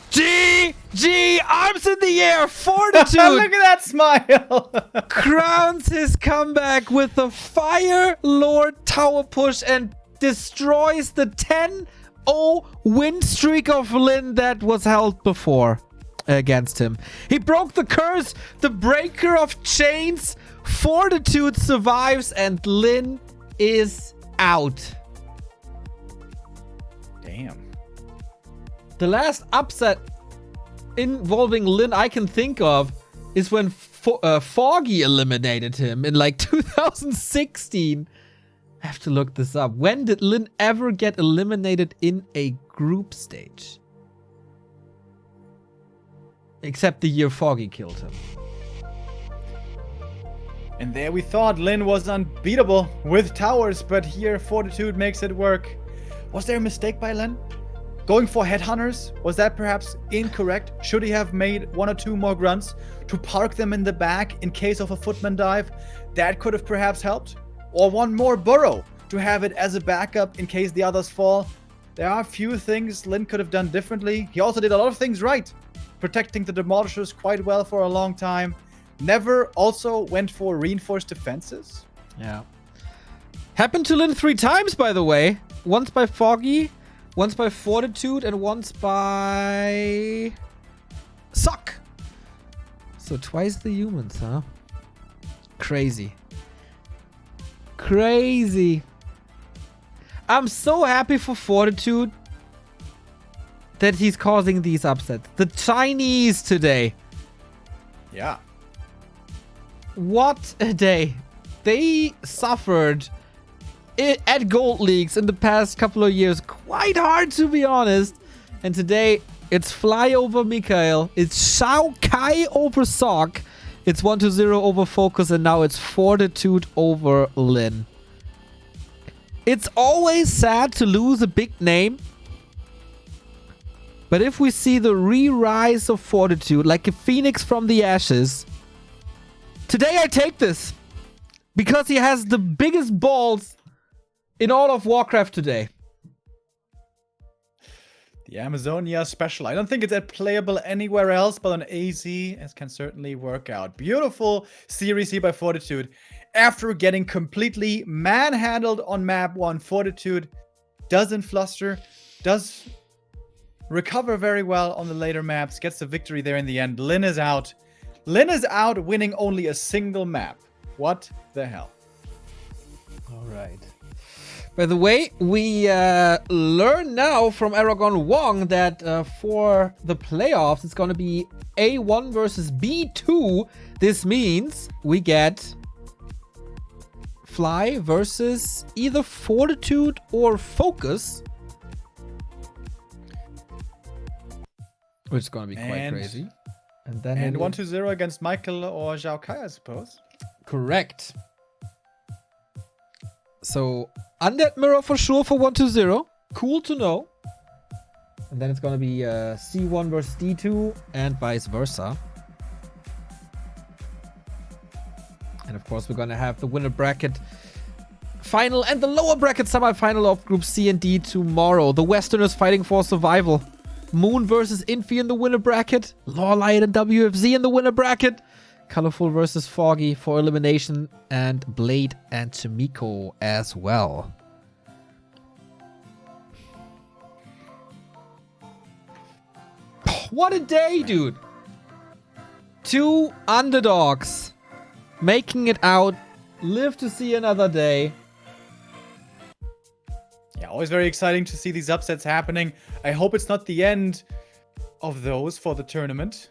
GG! Arms in the air! Fortitude! Look at that smile! Crowns his comeback with the Fire Lord tower push and destroys the 10-0 win streak of Lin that was held before against him. He broke the curse, the breaker of chains. Fortitude survives and Lin is out. Damn. The last upset involving Lin I can think of is when Foggy eliminated him in like 2016. I have to look this up. When did Lin ever get eliminated in a group stage? Except the year Foggy killed him. And there we thought Lin was unbeatable with towers, but here Fortitude makes it work. Was there a mistake by Lin? Going for headhunters? Was that perhaps incorrect? Should he have made 1 or 2 more grunts to park them in the back in case of a footman dive? That could have perhaps helped. Or 1 more burrow to have it as a backup in case the others fall. There are a few things Lin could have done differently. He also did a lot of things right. Protecting the Demolishers quite well for a long time. Never also went for reinforced defenses. Yeah. Happened to Lin 3 times, by the way. Once by Foggy, once by Fortitude, and once by Suck. So twice the humans, huh? Crazy. Crazy. I'm so happy for Fortitude that he's causing these upsets. The Chinese today. Yeah. What a day. They suffered at Gold Leagues in the past couple of years quite hard, to be honest. And today, it's Fly over Mikael, it's Shao Kai over Sok, It's 1-0 over Focus, and now it's Fortitude over Lin. It's always sad to lose a big name. But if we see the re-rise of Fortitude, like a phoenix from the ashes, today I take this. Because he has the biggest balls in all of Warcraft today. The Amazonia special. I don't think it's playable anywhere else, but on AZ, it can certainly work out. Beautiful series here by Fortitude. After getting completely manhandled on map 1, Fortitude doesn't fluster, does recover very well on the later maps, gets the victory there in the end. Lin is out. Lin is out, winning only a single map. What the hell? All right. By the way, we learn now from Aragon Wong that for the playoffs, it's going to be A1 versus B2. This means we get Fly versus either Fortitude or Focus. Which is going to be quite crazy. And then 1-0 against Michael or Zhao Kai, I suppose. Correct. So, Undead Mirror for sure for 1-0. Cool to know. And then it's going to be C1 versus D2 and vice versa. And of course, we're going to have the winner bracket final and the lower bracket semifinal of Group C and D tomorrow. The Westerners fighting for survival. Moon versus Infi in the winner bracket. Lawlight and WFZ in the winner bracket. Colorful versus Foggy for elimination, and Blade and Chimiko as well. What a day, dude! 2 underdogs making it out, live to see another day. Yeah, always very exciting to see these upsets happening. I hope it's not the end of those for the tournament.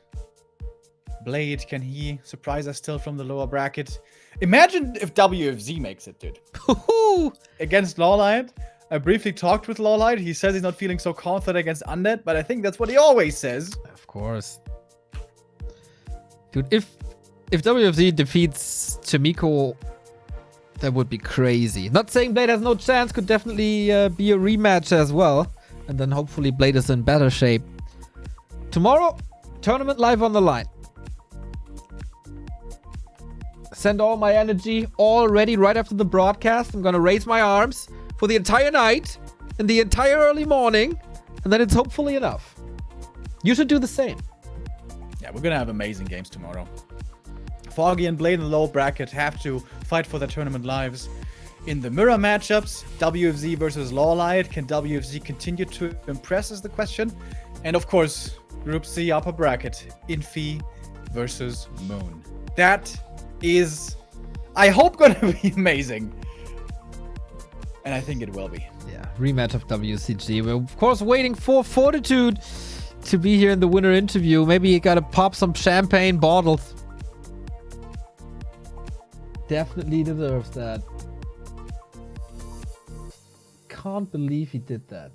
Blade, can he surprise us still from the lower bracket? Imagine if WFZ makes it, dude. Against Lawlight. I briefly talked with Lawlight. He says he's not feeling so confident against Undead, but I think that's what he always says. Of course. Dude, if WFZ defeats Chimiko, that would be crazy. Not saying Blade has no chance, could definitely be a rematch as well. And then hopefully Blade is in better shape. Tomorrow, tournament live on the line. Send all my energy all ready right after the broadcast. I'm gonna raise my arms for the entire night and the entire early morning, and then it's hopefully enough. You should do the same. Yeah, we're gonna have amazing games tomorrow. Foggy and Blade in the low bracket have to fight for their tournament lives. In the mirror matchups, WFZ versus Lawlight. Can WFZ continue to impress is the question. And of course, Group C upper bracket, Infi versus Moon. That is, I hope, going to be amazing. And I think it will be. Yeah, rematch of WCG. We're, of course, waiting for Fortitude to be here in the winner interview. Maybe you gotta pop some champagne bottles. Definitely deserves that. Can't believe he did that.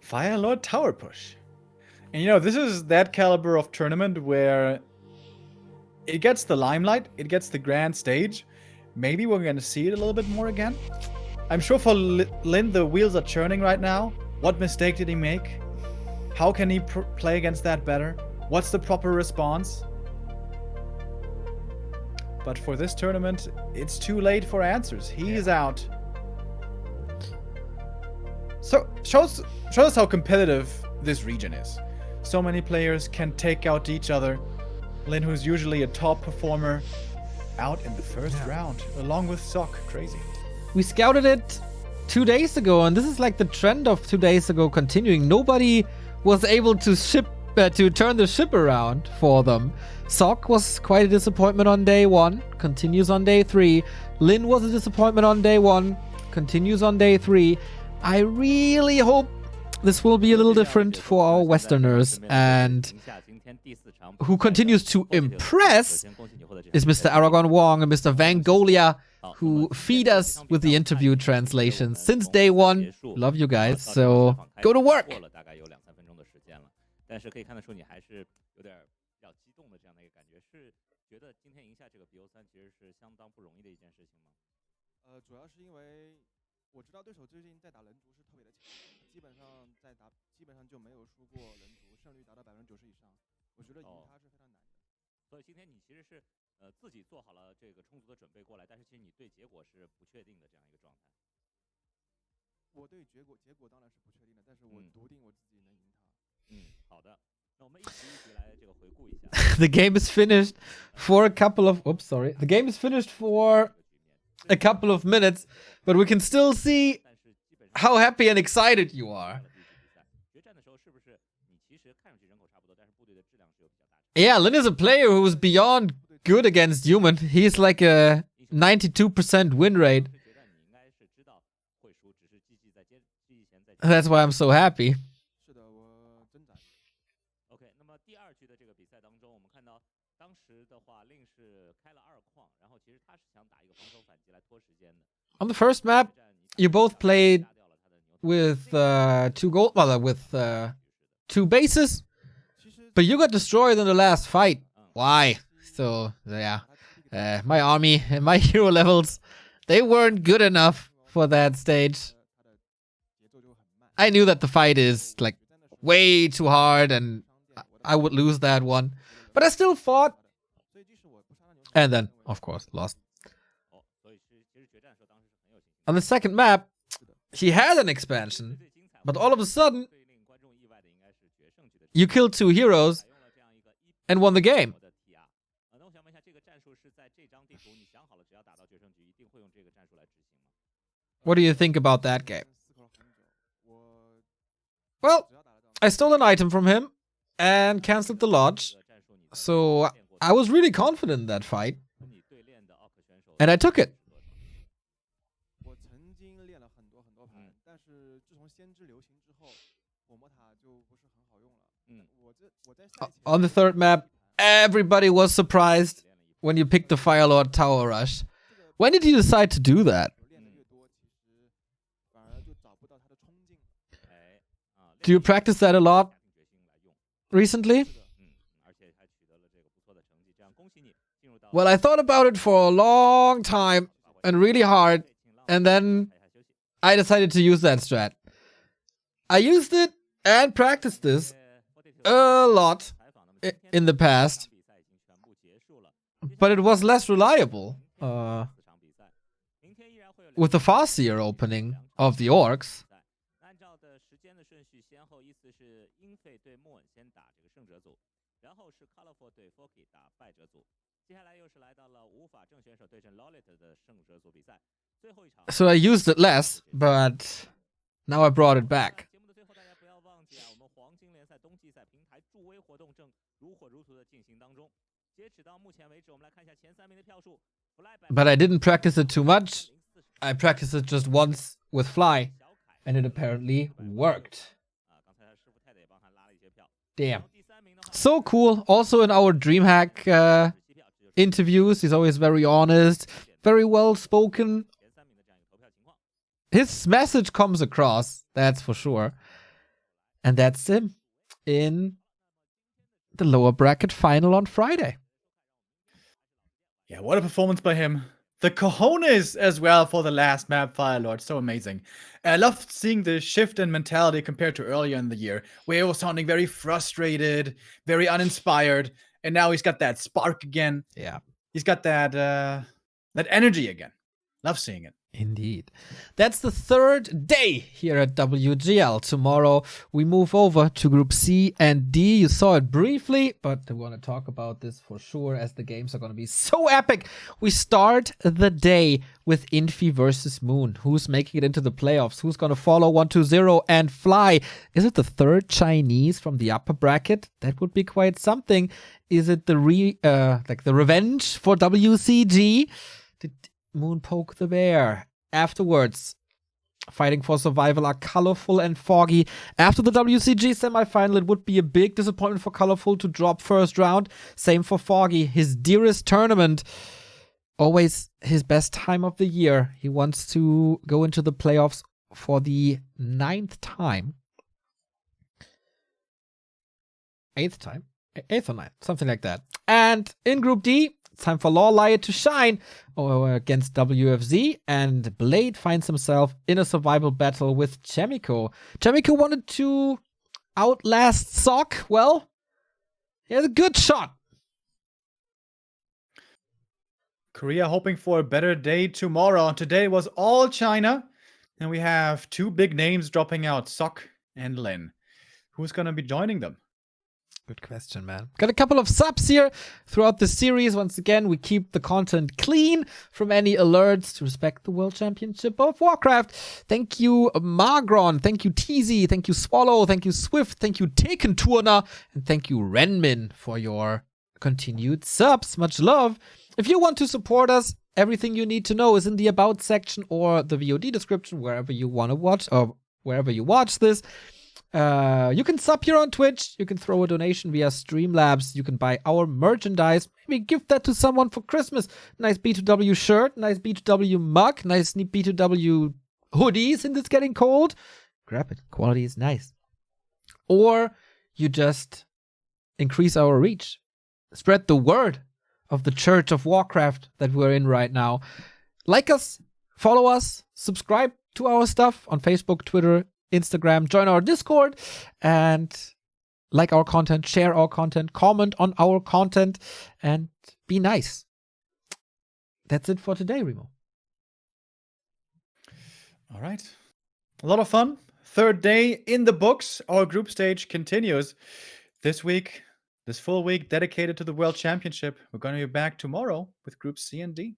Fire Lord Tower Push. And you know, this is that caliber of tournament where it gets the limelight, it gets the grand stage. Maybe we're going to see it a little bit more again. I'm sure for Lin, the wheels are churning right now. What mistake did he make? How can he play against that better? What's the proper response? But for this tournament, it's too late for answers. He is out. So, shows us how competitive this region is. So many players can take out each other. Lin, who's usually a top performer, out in the first round, along with Sok. Crazy. We scouted it 2 days ago, and this is like the trend of 2 days ago continuing. Nobody was able to turn the ship around for them. Sok was quite a disappointment on day 1, continues on day 3. Lin was a disappointment on day 1, continues on day 3. I really hope this will be a little different for our Westerners, and who continues to impress is Mr. Aragon Wong and Mr. Vangolia, who feed us with the interview translations since day 1. Love you guys, so go to work. 较激动的这样的一个感觉，是觉得今天赢下这个 BO3其实是相当不容易的一件事情吗？主要是因为我知道对手最近在打人族是特别的强，基本上就没有输过人族，胜率达到90%以上。我觉得赢他是非常难的。所以今天你其实是自己做好了这个充足的准备过来，但是其实你对结果是不确定的这样一个状态。我对结果当然是不确定的，但是我笃定我自己能赢他。好的。那我们一局一局来这个回顾一下。The game is finished for a couple of The game is finished for a couple of minutes, but we can still see how happy and excited you are. Yeah, Lin is a player who is beyond good against human. He's like a 92% win rate. That's why I'm so happy. 是的，我挣扎。OK， 那么第二局的这个比赛当中，我们看到当时的话，令是开了2矿，然后其实他是想打一个防守反击来拖时间的。On the first map, you both played with 2 bases, but you got destroyed in the last fight. Why? So yeah, my army and my hero levels, they weren't good enough for that stage. I knew that the fight is like way too hard and I would lose that one, but I still fought. And then, of course, lost. On the second map, he had an expansion, but all of a sudden, you killed 2 heroes and won the game. What do you think about that game? Well, I stole an item from him and cancelled the lodge, so I was really confident in that fight, and I took it. On the third map, everybody was surprised when you picked the Fire Lord Tower Rush. When did you decide to do that? Do you practice that a lot recently? Well, I thought about it for a long time and really hard, and then I decided to use that strat. I used it and practiced this a lot in the past, but it was less reliable with the Farseer opening of the orcs. So I used it less, but now I brought it back. But I didn't practice it too much. I practiced it just once with Fly, and it apparently worked. Damn. So cool. Also in our DreamHack interviews, he's always very honest, very well spoken. His message comes across, that's for sure. And that's him in the lower bracket final on Friday. Yeah, what a performance by him. The cojones as well for the last map, Firelord. So amazing. I loved seeing the shift in mentality compared to earlier in the year, where he was sounding very frustrated, very uninspired, and now he's got that spark again. Yeah. He's got that energy again. Love seeing it. Indeed. That's the third day here at WGL. Tomorrow we move over to Group C and D. You saw it briefly, but I want to talk about this for sure as the games are going to be so epic. We start the day with Infi versus Moon. Who's making it into the playoffs? Who's going to follow 1-2-0 and Fly? Is it the third Chinese from the upper bracket? That would be quite something. Is it the revenge for WCG? Did Moon poke the bear? Afterwards, fighting for survival are Colorful and Foggy. After the WCG semifinal, it would be a big disappointment for Colorful to drop first round. Same for Foggy, his dearest tournament. Always his best time of the year. He wants to go into the playoffs for the 9th time. 8th time? 8th or 9th, something like that. And in Group D, it's time for Lawlight to shine against WFZ, and Blade finds himself in a survival battle with Chemico. Chemico wanted to outlast Sock. Well, he has a good shot. Korea hoping for a better day tomorrow. Today was all China, and we have two big names dropping out, Sok and Lin. Who's going to be joining them? Good question, man. Got a couple of subs here throughout the series. Once again, we keep the content clean from any alerts to respect the World Championship of Warcraft. Thank you, Magron. Thank you, TZ. Thank you, Swallow. Thank you, Swift. Thank you, Taken Turner. And thank you, Renmin, for your continued subs. Much love. If you want to support us, everything you need to know is in the About section or the VOD description, wherever you want to watch or wherever you watch this. You can sub here on Twitch. You can throw a donation via Streamlabs. You can buy our merchandise. Maybe give that to someone for Christmas. Nice B2W shirt, nice B2W mug, nice B2W hoodies since it's getting cold. Grab it. Quality is nice. Or you just increase our reach. Spread the word of the Church of Warcraft that we're in right now. Like us, follow us, subscribe to our stuff on Facebook, Twitter, Instagram, join our Discord, and like our content, share our content, comment on our content, and be nice. That's it for today, Remo. All right. A lot of fun. Third day in the books. Our group stage continues this week, this full week dedicated to the World Championship. We're going to be back tomorrow with Group C and D.